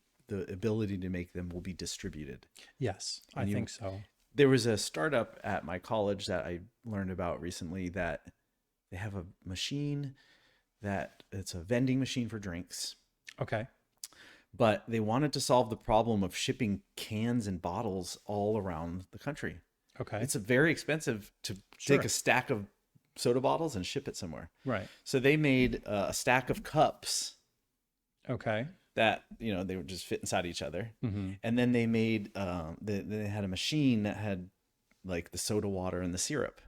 ability to make them will be distributed.
Yes, I think so.
There was a startup at my college that I learned about recently that they have a machine that it's a vending machine for drinks,
Okay.
but they wanted to solve the problem of shipping cans and bottles all around the country.
Okay.
It's very expensive to take a stack of soda bottles and ship it somewhere.
Right.
So they made a stack of cups
Okay.
that, they would just fit inside each other.
Mm-hmm.
And then they made, they had a machine that had like the soda water and the syrup.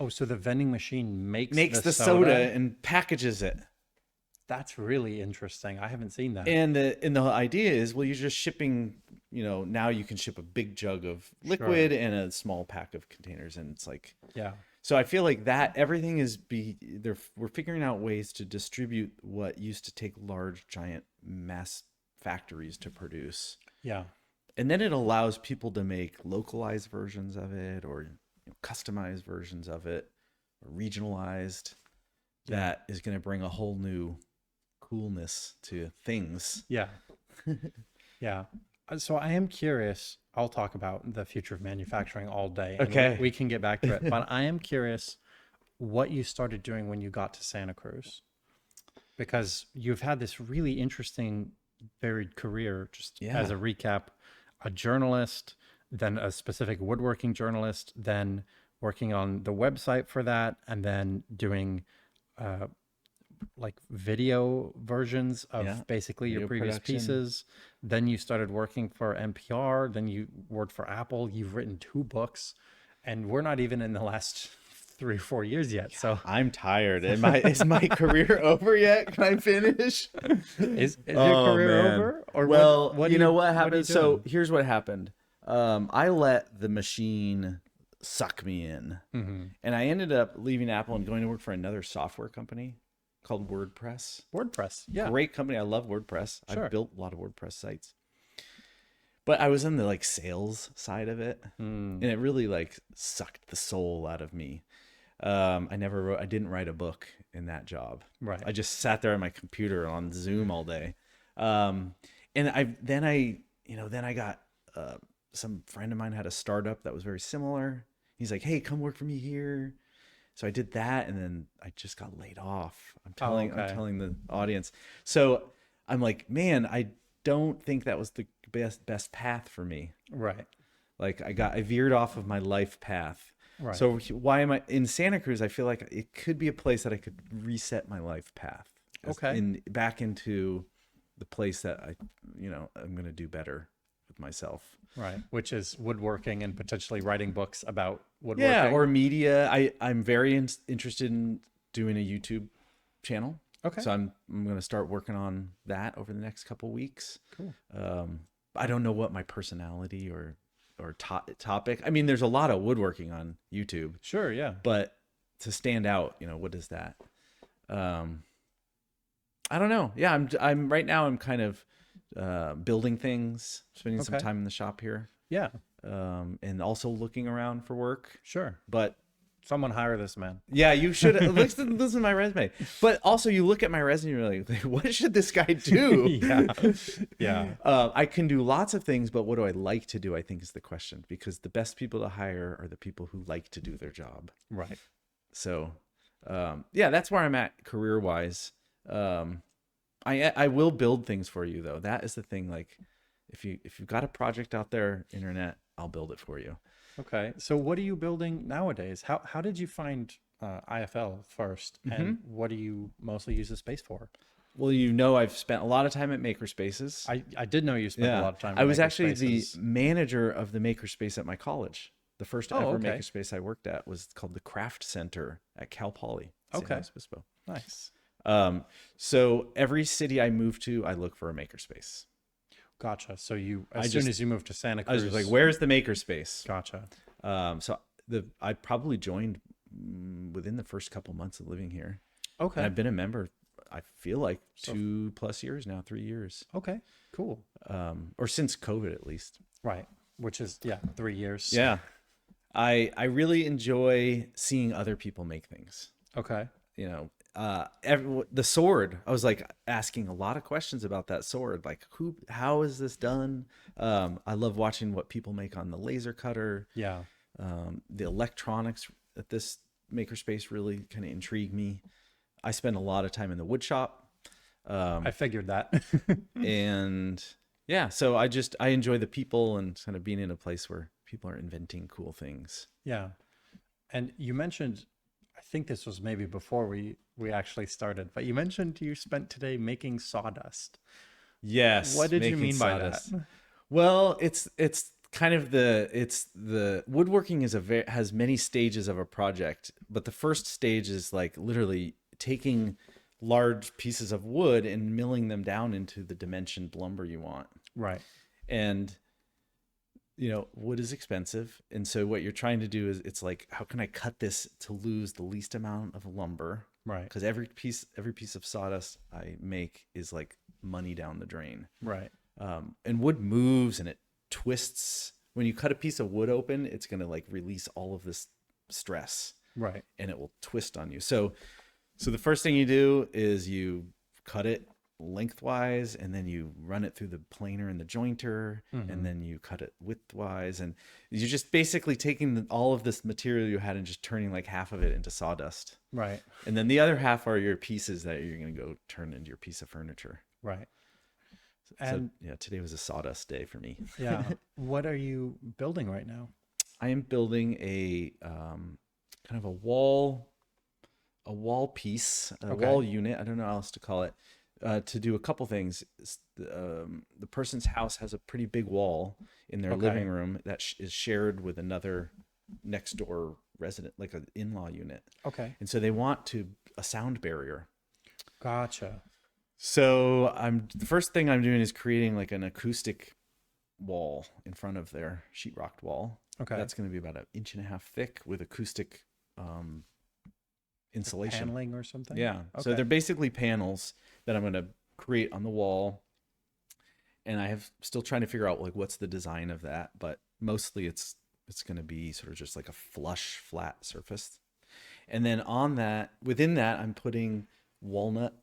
Oh, so the vending machine makes
The soda and packages it.
That's really interesting. I haven't seen that.
And the idea is, well, you're just shipping, now you can ship a big jug of liquid and a small pack of containers. And it's like,
Yeah.
So I feel like that everything is we're figuring out ways to distribute what used to take large, giant mass factories to produce.
Yeah.
And then it allows people to make localized versions of it, or customized versions of it, or regionalized.
Yeah.
That is going to bring a whole new coolness to things.
Yeah. Yeah. So I am curious. I'll talk about the future of manufacturing all day. And
Okay.
we can get back to it. But I am curious what you started doing when you got to Santa Cruz, because you've had this really interesting, varied career. Just as a recap, a journalist, then a specific woodworking journalist, then working on the website for that, and then doing like video versions of basically your
video
previous
production.
pieces. Then you started working for NPR. Then you worked for Apple. You've written 2 books, and we're not even in the last 3 or 4 years yet. So
I'm tired. Is my career over yet? Can I finish?
is your career over? Or
well,
what
you
do
know what happened?
what are you doing?
So here's what happened. I let the machine suck me in, and I ended up leaving Apple and going to work for another software company called WordPress.
WordPress. Yeah.
Great company. I love WordPress.
Sure.
I've built a lot of WordPress sites. But I was in the like sales side of it, and it really like sucked the soul out of me. I didn't write a book in that job.
Right.
I just sat there on my computer on Zoom all day. And then I got some friend of mine had a startup that was very similar. He's like, "Hey, come work for me here." So I did that, and then I just got laid off. I'm telling the audience. So I'm like, man, I don't think that was the best path for me.
Right.
Like I veered off of my life path.
Right.
So why am I in Santa Cruz? I feel like it could be a place that I could reset my life path. Back into the place that I'm going to do better with myself.
Right. Which is woodworking and potentially writing books about woodworking.
Yeah, or media. I'm very interested in doing a YouTube channel.
Okay.
So I'm going to start working on that over the next couple weeks.
Cool.
I don't know what my personality or topic. I mean, there's a lot of woodworking on YouTube.
Sure. Yeah.
But to stand out, what is that? I don't know. Yeah, I'm right now. I'm kind of building things, spending some time in the shop here.
Yeah.
And also looking around for work.
Sure.
But
someone hire this man.
Yeah, you should listen to my resume. But also, you look at my resume, you're like, what should this guy do?
Yeah.
I can do lots of things, but what do I like to do? I think is the question, because the best people to hire are the people who like to do their job.
Right.
So, that's where I'm at career wise. I will build things for you though. That is the thing. Like, if you've got a project out there, internet, I'll build it for you.
Okay. So what are you building nowadays? How did you find IFL first, and what do you mostly use the space for?
Well, I've spent a lot of time at makerspaces.
I did know you spent a lot of time.
I was actually the manager of the makerspace at my college. The first ever makerspace I worked at was called the Craft Center at Cal Poly. San Luis Obispo.
Nice.
So every city I move to, I look for a makerspace.
Gotcha. So as soon as you moved to Santa Cruz,
I was just like, "Where's the makerspace?"
Gotcha.
So I probably joined within the first couple months of living here.
Okay.
And I've been a member, I feel like 2+ years now, 3 years.
Okay. Cool.
Or since COVID at least.
Right. Which is 3 years.
Yeah. I really enjoy seeing other people make things.
Okay.
The sword, I was like asking a lot of questions about that sword, like how is this done? I love watching what people make on the laser cutter.
Yeah.
The electronics at this makerspace really kind of intrigue me. I spend a lot of time in the wood shop.
I figured that.
And yeah, so I enjoy the people and kind of being in a place where people are inventing cool things.
Yeah. And you mentioned, I think this was maybe before we actually started, but you mentioned you spent today making sawdust.
Yes.
What did you mean by that?
Well, it's kind of the woodworking has many stages of a project, but the first stage is like literally taking large pieces of wood and milling them down into the dimensioned lumber you want.
Right.
And wood is expensive. And so what you're trying to do is it's like, how can I cut this to lose the least amount of lumber?
Right.
Because every piece of sawdust I make is like money down the drain.
Right.
And wood moves and it twists. When you cut a piece of wood open, it's going to like release all of this stress.
Right.
And it will twist on you. So the first thing you do is you cut it lengthwise, and then you run it through the planer and the jointer, and then you cut it widthwise, and you're just basically taking all of this material you had and just turning like half of it into sawdust.
Right.
And then the other half are your pieces that you're going to go turn into your piece of furniture.
Right.
And so, yeah, today was a sawdust day for me.
Yeah. What are you building right now?
I am building a kind of a wall piece, wall unit. I don't know how else to call it, to do a couple things. The person's house has a pretty big wall in their living room that is shared with another next door resident, like an in-law unit.
Okay.
And so they want a sound barrier.
Gotcha.
So the first thing I'm doing is creating like an acoustic wall in front of their sheetrocked wall. Okay. That's going to be about 1.5 inches thick with acoustic insulation.
Paneling or something?
Yeah. Okay. So they're basically panels that I'm going to create on the wall. And I have still trying to figure out like what's the design of that, but mostly it's going to be sort of just like a flush, flat surface. And then within that, I'm putting walnut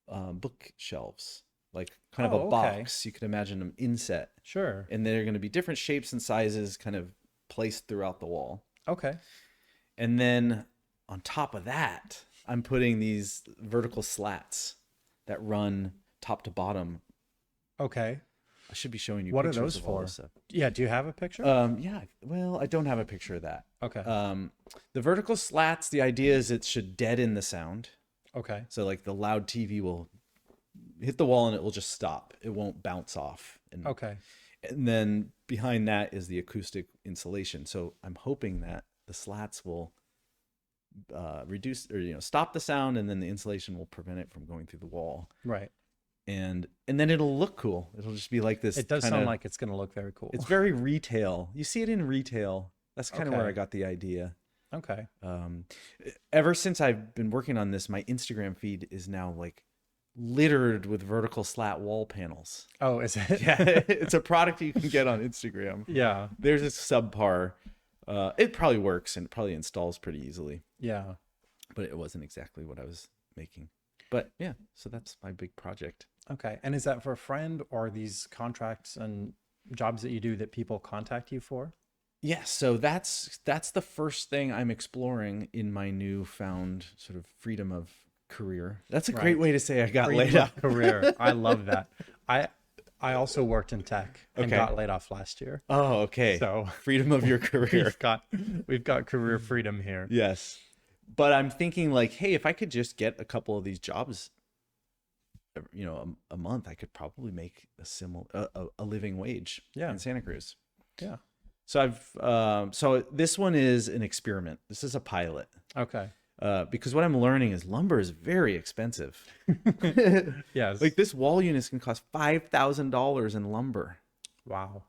bookshelves, like kind of a box. You can imagine them inset.
Sure.
And they're going to be different shapes and sizes kind of placed throughout the wall.
Okay.
And then on top of that, I'm putting these vertical slats that run top to bottom.
Okay.
I should be showing you
what
pictures
are those
of
for?
All this stuff.
Yeah, do you have a picture?
Yeah. Well, I don't have a picture of that.
Okay.
The vertical slats, the idea is it should deaden the sound.
Okay.
So like the loud TV will hit the wall and it will just stop. It won't bounce off.
Okay.
And then behind that is the acoustic insulation. So I'm hoping that the slats will reduce or stop the sound, and then the insulation will prevent it from going through the wall.
Right.
And then it'll look cool. It'll just be like this.
It does sound like it's going to look very cool.
It's very retail. You see it in retail. That's kind of where I got the idea.
Okay.
Ever since I've been working on this, my Instagram feed is now like littered with vertical slat wall panels.
Oh, is it?
Yeah, it's a product you can get on Instagram.
Yeah.
There's a subpar. It probably works and it probably installs pretty easily.
Yeah.
But it wasn't exactly what I was making. But yeah, so that's my big project.
Okay. And is that for a friend, or these contracts and jobs that you do that people contact you for?
Yes. So that's the first thing I'm exploring in my newfound sort of freedom of career. That's a great way to say I got laid off.
Career. I love that. I also worked in tech and got laid off last year.
Oh, okay.
So
freedom of your career.
We've got career freedom here.
Yes. But I'm thinking like, hey, if I could just get a couple of these jobs, a month, I could probably make a living wage in Santa Cruz.
Yeah.
So so this one is an experiment. This is a pilot.
Okay.
Because what I'm learning is lumber is very expensive.
Yes.
Like this wall unit can cost $5,000 in lumber.
Wow.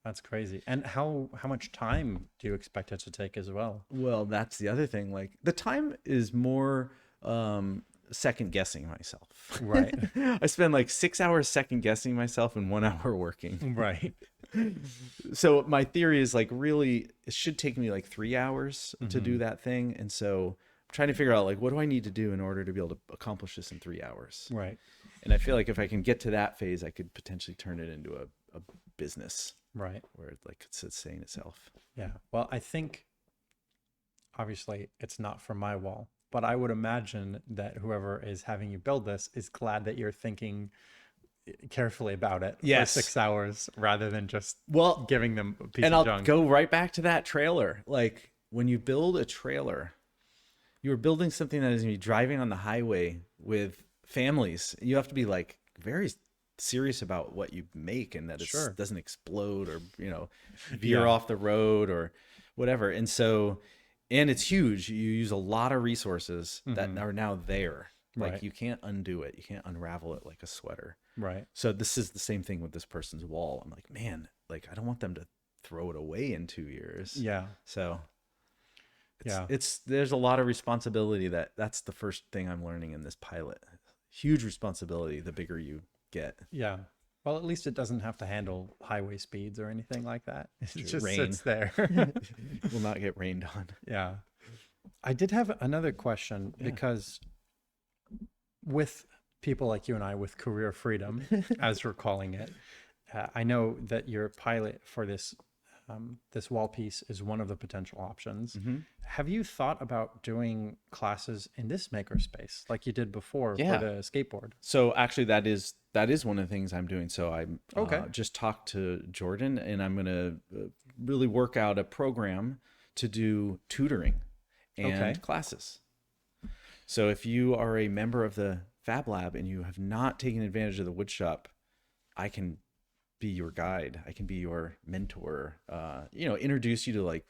That's crazy. And how much time do you expect it to take as well?
Well, that's the other thing. Like the time is more second guessing myself.
Right.
I spend like 6 hours second guessing myself and 1 hour working.
Right.
So my theory is like really it should take me like 3 hours to do that thing. And so I'm trying to figure out like what do I need to do in order to be able to accomplish this in 3 hours.
Right.
And I feel like if I can get to that phase, I could potentially turn it into a business.
Right.
Where it like it's sustain itself.
Yeah. Well, I think obviously it's not for my wall, but I would imagine that whoever is having you build this is glad that you're thinking carefully about it for 6 hours rather than just giving them a piece of junk.
And I'll go right back to that trailer. Like when you build a trailer, you're building something that is going to be driving on the highway with families. You have to be like very serious about what you make and that it doesn't explode or veer off the road or whatever. And so it's huge. You use a lot of resources that are now there. Like you can't undo it. You can't unravel it like a sweater.
Right.
So this is the same thing with this person's wall. I'm like, man, like, I don't want them to throw it away in 2 years.
Yeah.
So
Yeah.
there's a lot of responsibility. That's the first thing I'm learning in this pilot. Huge responsibility the bigger you get.
Yeah. Well, at least it doesn't have to handle highway speeds or anything like that. It just
Rain.
sits there.
Will not get rained on.
Yeah. I did have another question because with people like you and I with career freedom, as we're calling it, I know that your pilot for this this wall piece is one of the potential options. Have you thought about doing classes in this makerspace like you did before for the skateboard?
So actually, that is one of the things I'm doing. So I just talked to Jordan, and I'm going to really work out a program to do tutoring and classes. So if you are a member of the Fab Lab and you have not taken advantage of the wood shop, I can be your guide. I can be your mentor, introduce you to, like,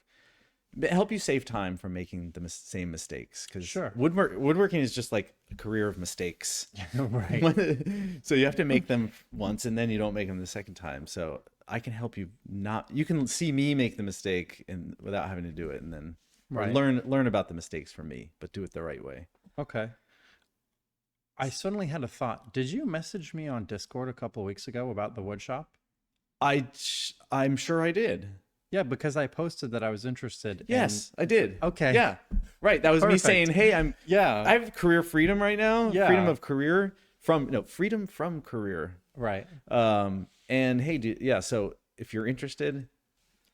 help you save time from making the same mistakes. Because woodworking is just like a career of mistakes.
Right.
So you have to make them once, and then you don't make them the second time. So I can help you you can see me make the mistake and without having to do it, and then learn about the mistakes from me, but do it the right way.
Okay. I suddenly had a thought. Did you message me on Discord a couple of weeks ago about the wood shop?
I'm sure I did.
Yeah, because I posted that I was interested.
Yes, I did.
Okay.
Yeah. Right. That was me saying, hey, I have career freedom right now.
Yeah.
Freedom of career freedom from career.
Right.
And hey, so if you're interested.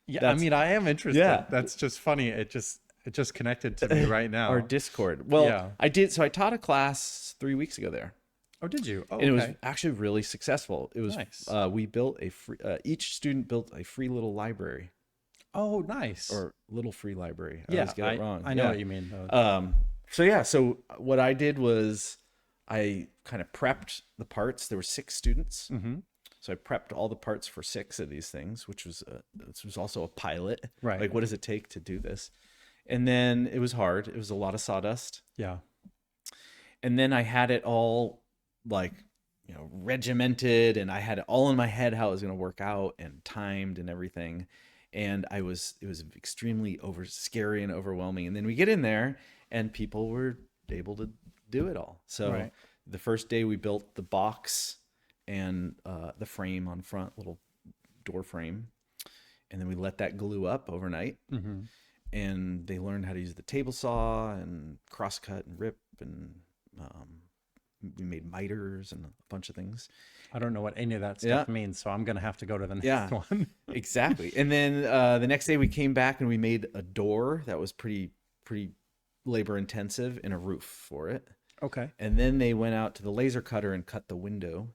Yeah. I mean, I am interested. Yeah. That's just funny. It just connected to me right now.
Our Discord. Well, I did. So I taught a class 3 weeks ago there.
Oh, did you? Oh,
and it was actually really successful. It was
nice.
We built each student built a free little library.
Oh, nice.
Or little free library. I always get it wrong.
I know what you mean.
So what I did was I kind of prepped the parts. There were 6 students. So I prepped all the parts for 6 of these things, which was also a pilot.
Right.
Like, what does it take to do this? And then it was hard. It was a lot of sawdust.
Yeah.
And then I had it all, like, regimented, and I had it all in my head how it was going to work out and timed and everything. And it was extremely scary and overwhelming. And then we get in there and people were able to do it all. So the first day we built the box and the frame on front, little door frame. And then we let that glue up overnight. And they learned how to use the table saw and crosscut and rip, and we made miters and a bunch of things.
I don't know what any of that stuff means, so I'm going to have to go to the next one.
Exactly. And then the next day we came back and we made a door that was pretty labor intensive and a roof for it.
Okay.
And then they went out to the laser cutter and cut the window.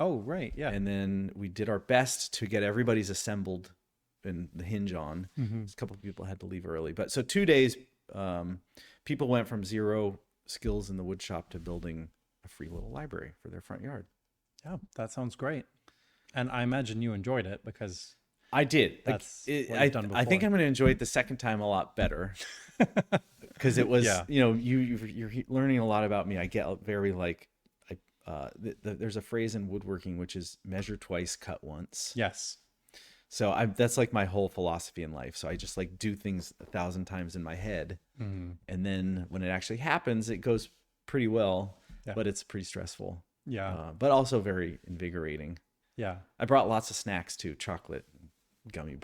Oh, right. Yeah.
And then we did our best to get everybody's assembled and the hinge on. A couple of people had to leave early. But so 2 days, people went from zero skills in the wood shop to building a free little library for their front yard.
Yeah, that sounds great. And I imagine you enjoyed it because
I did.
That's what you've done before.
I think I'm going to enjoy it the second time a lot better because it was, you're learning a lot about me. I get very there's a phrase in woodworking, which is measure twice, cut once.
Yes.
So that's like my whole philosophy in life. So I just like do things 1,000 times in my head. And then when it actually happens, it goes pretty well, but it's pretty stressful.
Yeah.
But also very invigorating.
Yeah.
I brought lots of snacks too, chocolate, gummy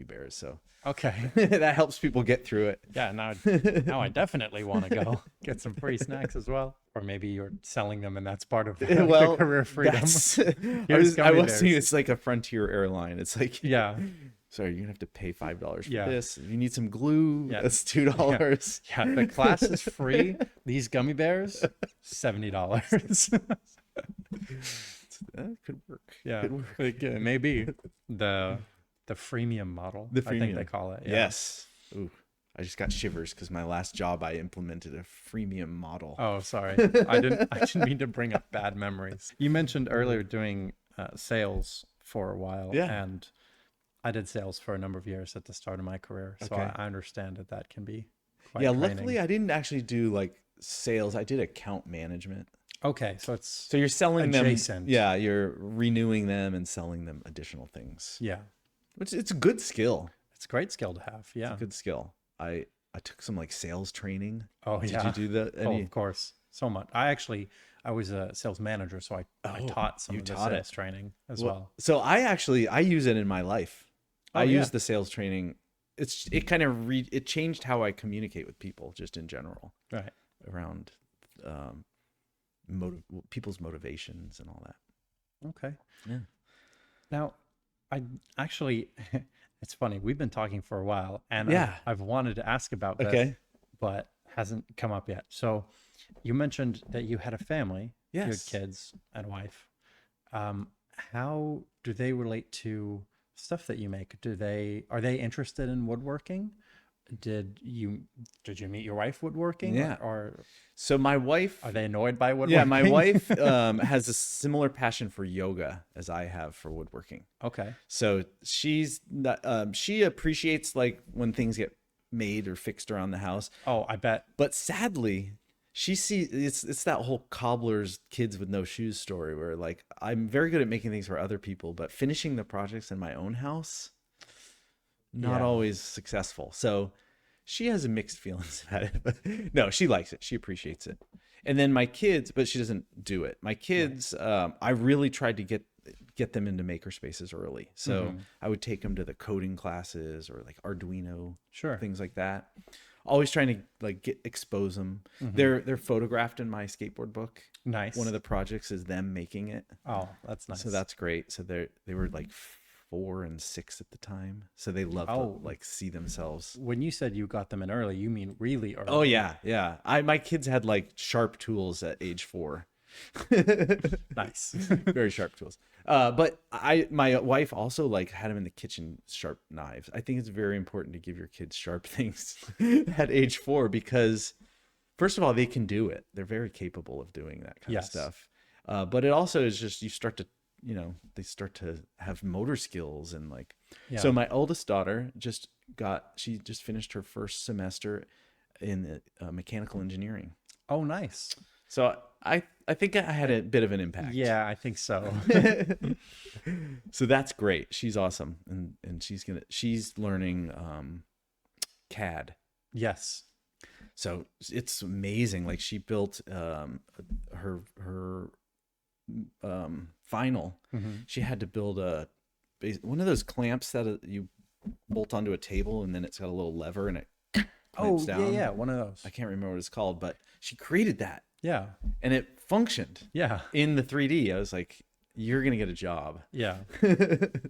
bears. So
okay.
that helps people get through it.
Yeah. Now I definitely want to go get some free snacks as well. Or maybe you're selling them and that's part of the career freedom.
I was thinking it's like a Frontier airline. It's like, sorry, you're gonna have to pay $5 for this. If you need some glue, that's $2.
Yeah, the class is free. These gummy bears, $70.
That could work.
Yeah, could work. Maybe the freemium model. I think they call it. Yeah.
Yes. Ooh. I just got shivers because my last job I implemented a freemium model.
Oh, sorry. I didn't mean to bring up bad memories. You mentioned earlier doing sales for a while.
Yeah.
And I did sales for a number of years at the start of my career. So I understand that can be quite draining.
Luckily I didn't actually do like sales. I did account management.
Okay.
So you're selling
adjacent.
them. Yeah. You're renewing them and selling them additional things.
Yeah.
Which it's a good skill.
It's a great skill to have. Yeah.
It's a good skill. I took some like sales training.
Oh,
Did
yeah.
you do that?
Oh, of course. So much. I was a sales manager, so I taught some
you
of the
taught it.
sales training as well.
So I use it in my life.
Oh,
I
yeah.
use the sales training. It kind of it changed how I communicate with people just in general
Right.
around people's motivations and all that.
Okay.
Yeah.
Now, I actually, it's funny. We've been talking for a while, and
Yeah.
I've wanted to ask about this,
Okay.
but hasn't come up yet. So, you mentioned that you had a family, you had
Yes.
kids and a wife. How do they relate to stuff that you make? Are they interested in woodworking? Did you meet your wife woodworking?
Yeah.
Or
So my wife,
are they annoyed by woodworking?
yeah, my wife has a similar passion for yoga as I have for woodworking.
Okay.
So she's not, she appreciates like when things get made or fixed around the house.
Oh, I bet.
But sadly, she sees it's that whole cobbler's kids with no shoes story where like I'm very good at making things for other people, but finishing the projects in my own house, not
Yeah.
always successful. So she has mixed feelings about it. But no, she likes it. She appreciates it. And then my kids, but she doesn't do it. My kids, I really tried to get them into maker spaces early. So I would take them to the coding classes or like Arduino,
Sure.
things like that. Always trying to like expose them. They're photographed in my skateboard book.
Nice.
One of the projects is them making it.
Oh, that's nice.
So that's great. So they were like 4 and 6 at the time. So they love to like see themselves.
When you said you got them in early, you mean really early.
Oh yeah, yeah. My kids had like sharp tools at age 4.
Nice.
Very sharp tools. But my wife also like had them in the kitchen, sharp knives. I think it's very important to give your kids sharp things at age 4 because first of all, they can do it. They're very capable of doing that kind of
Yes.
stuff. But it also is just they start to have motor skills and like.
Yeah.
So my oldest daughter she just finished her first semester in mechanical engineering.
Oh, nice.
So I think I had a bit of an impact.
Yeah, I think so.
So that's great. She's awesome, and she's learning CAD.
Yes.
So it's amazing. Like she built her final. She had to build one of those clamps that you bolt onto a table, and then it's got a little lever, and it clamps down.
Yeah, one of those.
I can't remember what it's called, but she created that,
Yeah.
and it functioned
Yeah.
in the 3D. I was like, "You're gonna get a job.
Yeah.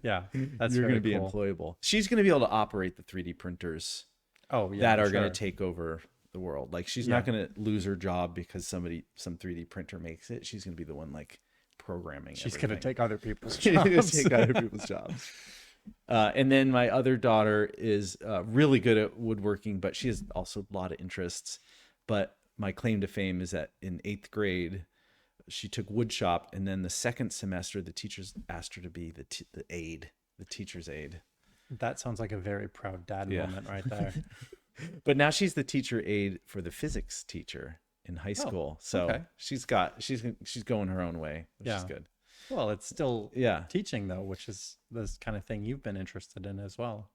Yeah. That's
You're
very
gonna be
cool.
employable." She's gonna be able to operate the 3D printers
Oh, yeah.
that
for
are gonna
sure.
take over the world. Like she's
Yeah.
not gonna lose her job because some 3D printer makes it. She's gonna be the one like programming.
She's going to
everything.
take other people's
She's gonna
jobs.
take other people's jobs. And then my other daughter is really good at woodworking, but she has also a lot of interests. But my claim to fame is that in 8th grade, she took wood shop, and then the second semester, the teachers asked her to be the teacher's aide.
That sounds like a very proud dad
Yeah.
moment right there.
But now she's the teacher aide for the physics teacher in high school. So
okay.
she's going her own way, which is
Yeah.
good.
Well, it's still
Yeah.
teaching though, which is this kind of thing you've been interested in as well.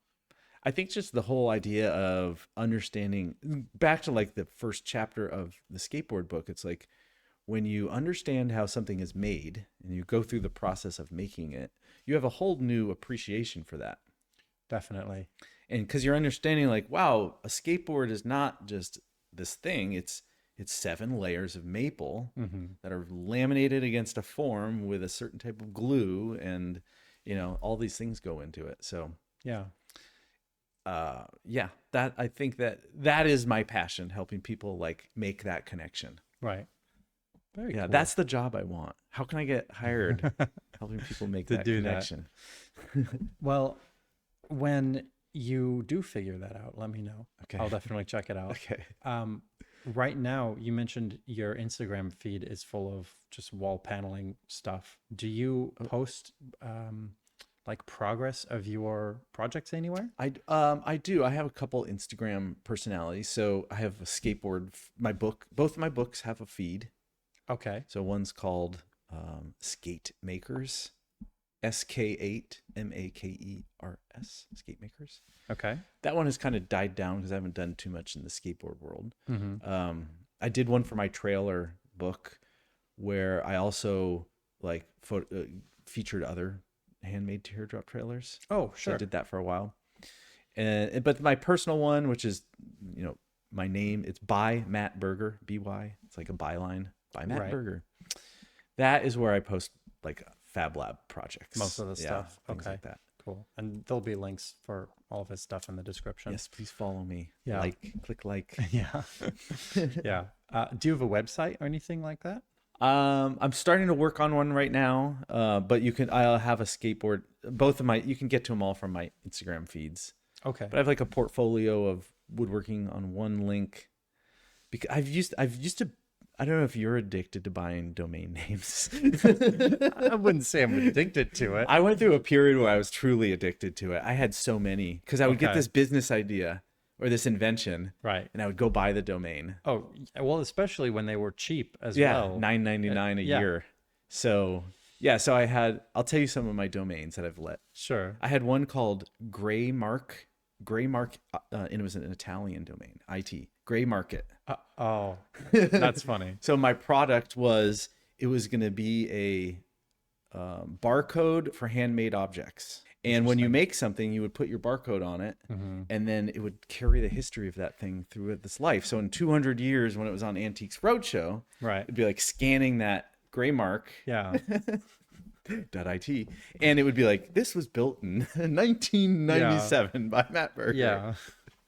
I think just the whole idea of understanding back to like the first chapter of the skateboard book, it's like when you understand how something is made and you go through the process of making it, you have a whole new appreciation for that.
Definitely.
And because you're understanding like, wow, a skateboard is not just this thing. It's 7 layers of maple that are laminated against a form with a certain type of glue, and all these things go into it. So
Yeah.
that I think that is my passion, helping people like make that connection.
Right. Very
Yeah,
cool.
that's the job I want. How can I get hired helping people make
To
that
do that.
connection?
Well, when you do figure that out, let me know.
Okay.
I'll definitely check it out.
Okay.
Right now, you mentioned your Instagram feed is full of just wall paneling stuff. Do you post like progress of your projects anywhere?
I do. I have a couple Instagram personalities. So I have a skateboard. Both of my books have a feed.
Okay.
So one's called Skate Makers, SK8 MAKERS, Skate Makers.
Okay.
That one has kind of died down because I haven't done too much in the skateboard world.
Mm-hmm.
I did one for my trailer book where I also like featured other handmade teardrop trailers.
Oh,
So
sure.
I did that for a while. But my personal one, which is, my name, it's by Matt Berger, BY. It's like a byline by Matt
Right.
Berger. That is where I post like Fab Lab projects.
Most of the stuff.
Things
Okay.
like that.
Cool. And there'll be links for all of his stuff in the description.
Yes, please follow me.
Yeah.
Click like.
Yeah. Yeah. Do you have a website or anything like that?
I'm starting to work on one right now. But I'll have a skateboard. You can get to them all from my Instagram feeds.
Okay.
But I have like a portfolio of woodworking on one link. Because I've used to, I don't know if you're addicted to buying domain names.
I wouldn't say I'm addicted to it.
I went through a period where I was truly addicted to it. I had so many because I would get
Okay.
this business idea or this invention,
Right.
and I would go buy the domain.
Oh, well, especially when they were cheap as
Yeah,
well.
$9.99 a
yeah.
year. So yeah, so I'll tell you some of my domains that I've let.
Sure.
I had one called Gray Mark, and it was an Italian domain, IT, Gray Market.
Oh, that's funny.
So my product was going to be a barcode for handmade objects. And when you make something, you would put your barcode on it, and then it would carry the history of that thing through its life. So in 200 years, when it was on Antiques Roadshow,
Right.
it'd be like scanning that gray mark
Yeah.
.it, and it would be like, this was built in 1997 by Matt Berger.
Yeah.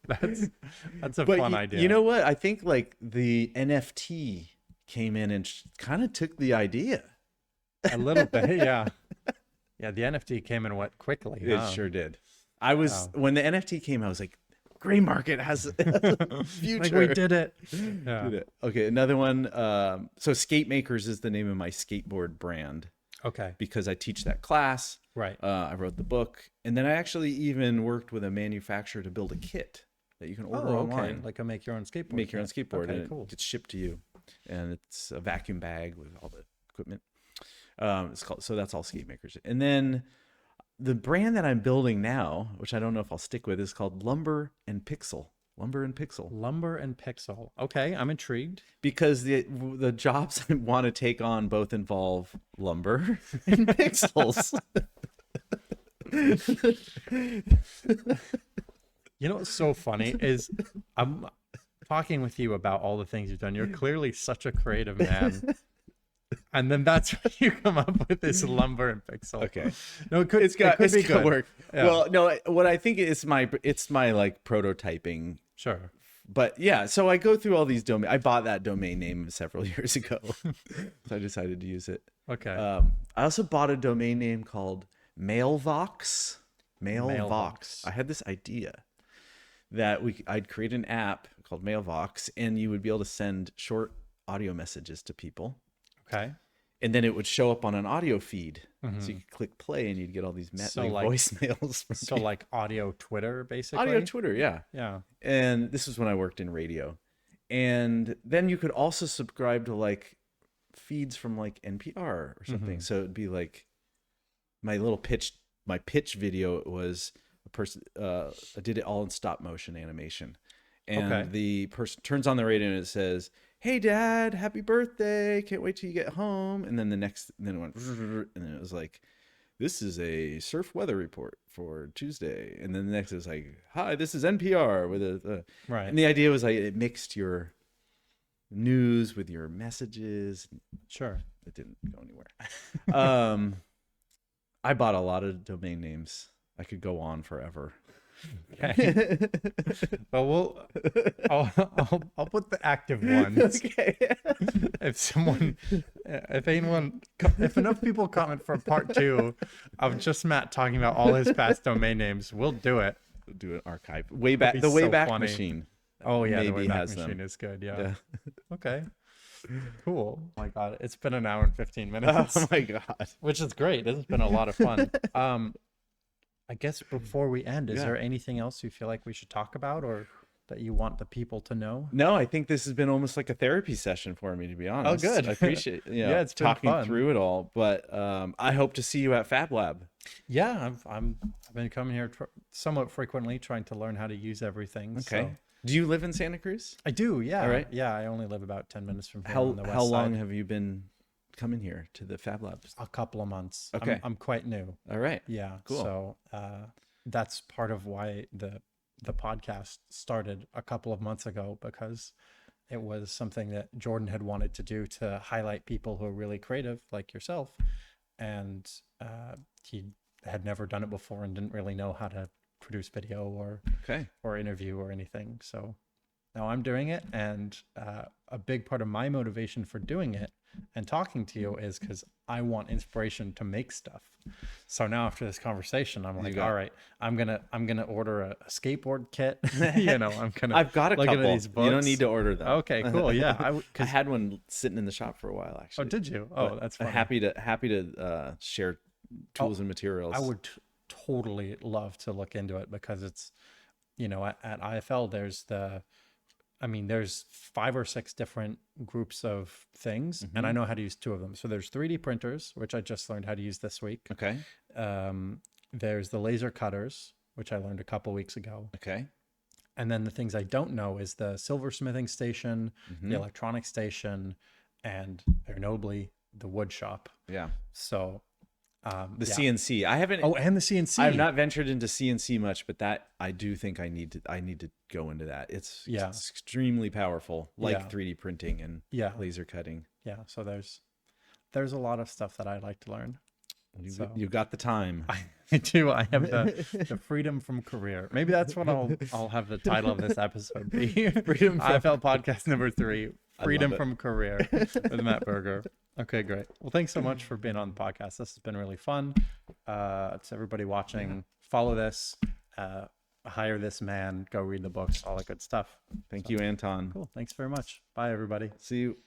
That's a
But
fun idea.
you know what? I think like the NFT came in and kind of took the idea.
A little bit. Yeah. Yeah. The NFT came and went quickly.
It
huh?
sure did. When the NFT came, I was like, gray market has a future.
Like we did it. Yeah.
Did it. Okay, another one. So Skate Makers is the name of my skateboard brand
Okay.
because I teach that class.
Right.
I wrote the book, and then I actually even worked with a manufacturer to build a kit that you can order online.
Like a make your own skateboard.
Make your own skateboard,
Okay,
and
cool.
it gets shipped to you, and it's a vacuum bag with all the equipment. So that's all Skate Makers. And then the brand that I'm building now, which I don't know if I'll stick with, is called Lumber and Pixel. Lumber and Pixel. Okay, I'm intrigued. Because the jobs I want to take on both involve lumber and pixels.
You know what's so funny is I'm talking with you about all the things you've done. You're clearly such a creative man. And then that's when you come up with this lumber and pixel.
Okay.
No, it could be
It's
good.
work.
Yeah.
Well, no, what I think it's my like prototyping.
Sure.
But yeah, so I go through all these domains. I bought that domain name several years ago, so I decided to use it.
Okay.
I also bought a domain name called Mailvox.
Mailvox.
I had this idea that I'd create an app called Mailvox, and you would be able to send short audio messages to people.
Okay.
And then it would show up on an audio feed. So you could click play and you'd get all these voicemails. From
So like audio Twitter, basically.
audio Twitter, yeah.
Yeah.
And this was when I worked in radio. And then you could also subscribe to like feeds from like NPR or something. So it'd be like my pitch video was a person, I did it all in stop motion animation. And
Okay.
the person turns on the radio and it says, "Hey Dad, happy birthday. Can't wait till you get home." And then then it went, and then it was like, "This is a surf weather report for Tuesday." And then the next is like, "Hi, this is NPR with a
Right.
And the idea was like it mixed your news with your messages.
Sure.
It didn't go anywhere. I bought a lot of domain names. I could go on forever.
Okay. Well, I'll put the active ones.
Okay.
If enough people comment for part 2 of just Matt talking about all his past domain names, we'll do it.
Do an archive. Way back,
be
the
so
Wayback
funny.
Machine.
Oh yeah, the
Maybe
Wayback
has
Machine
them.
is good. Yeah.
Yeah.
Okay. Cool. Oh my God, it's been an hour and 15 minutes,
Oh my God.
which is great. This has been a lot of fun. I guess before we end, is
Yeah.
there anything else you feel like we should talk about, or that you want the people to know?
No, I think this has been almost like a therapy session for me, to be honest.
good.
I appreciate
Yeah, it's been
talking
fun.
through it all. But I hope to see you at Fab Lab.
Yeah, I've been coming here somewhat frequently, trying to learn how to use everything.
Okay.
So.
Do you live in Santa Cruz?
I do. Yeah.
All right.
Yeah, I only live about 10 minutes from here
How
on the west
how long
side.
have you been coming here to the Fab Labs?
A couple of months.
Okay.
I'm quite new.
All right.
Yeah.
Cool.
So that's part of why the podcast started a couple of months ago, because it was something that Jordan had wanted to do to highlight people who are really creative like yourself. And he had never done it before and didn't really know how to produce video or interview or anything. So now I'm doing it. And a big part of my motivation for doing it and talking to you is because I want inspiration to make stuff. So now after this conversation, I'm like, all right, I'm gonna order a skateboard kit.
I've got a
look
couple.
at these books.
You don't need to order them.
Okay, cool. Yeah,
I had one sitting in the shop for a while, actually.
Oh, did you? Oh,
But
that's funny.
happy to share tools and materials.
I would totally love to look into it, because it's, at IFL, there's 5 or 6 different groups of things, and I know how to use 2 of them. So there's 3D printers, which I just learned how to use this week.
Okay.
There's the laser cutters, which I learned a couple weeks ago.
Okay.
And then the things I don't know is the silversmithing station, the electronic station, and very notably the wood shop.
Yeah.
So
The CNC. I haven't.
Oh, and the CNC.
I have not ventured into CNC much, but that I do think I need to go into that. It's extremely powerful, like 3D printing and laser cutting.
Yeah. So there's a lot of stuff that I'd like to learn.
You've got the time.
I do. I have the freedom from career. Maybe that's what I'll have the title of this episode be. Freedom IFL podcast number 3. Freedom from career with Matt Berger. Okay, great. Well, thanks so much for being on the podcast. This has been really fun. To everybody watching, follow this, hire this man, go read the books, all that good stuff.
Thank you, Anton.
Cool. Thanks very much. Bye, everybody.
See you.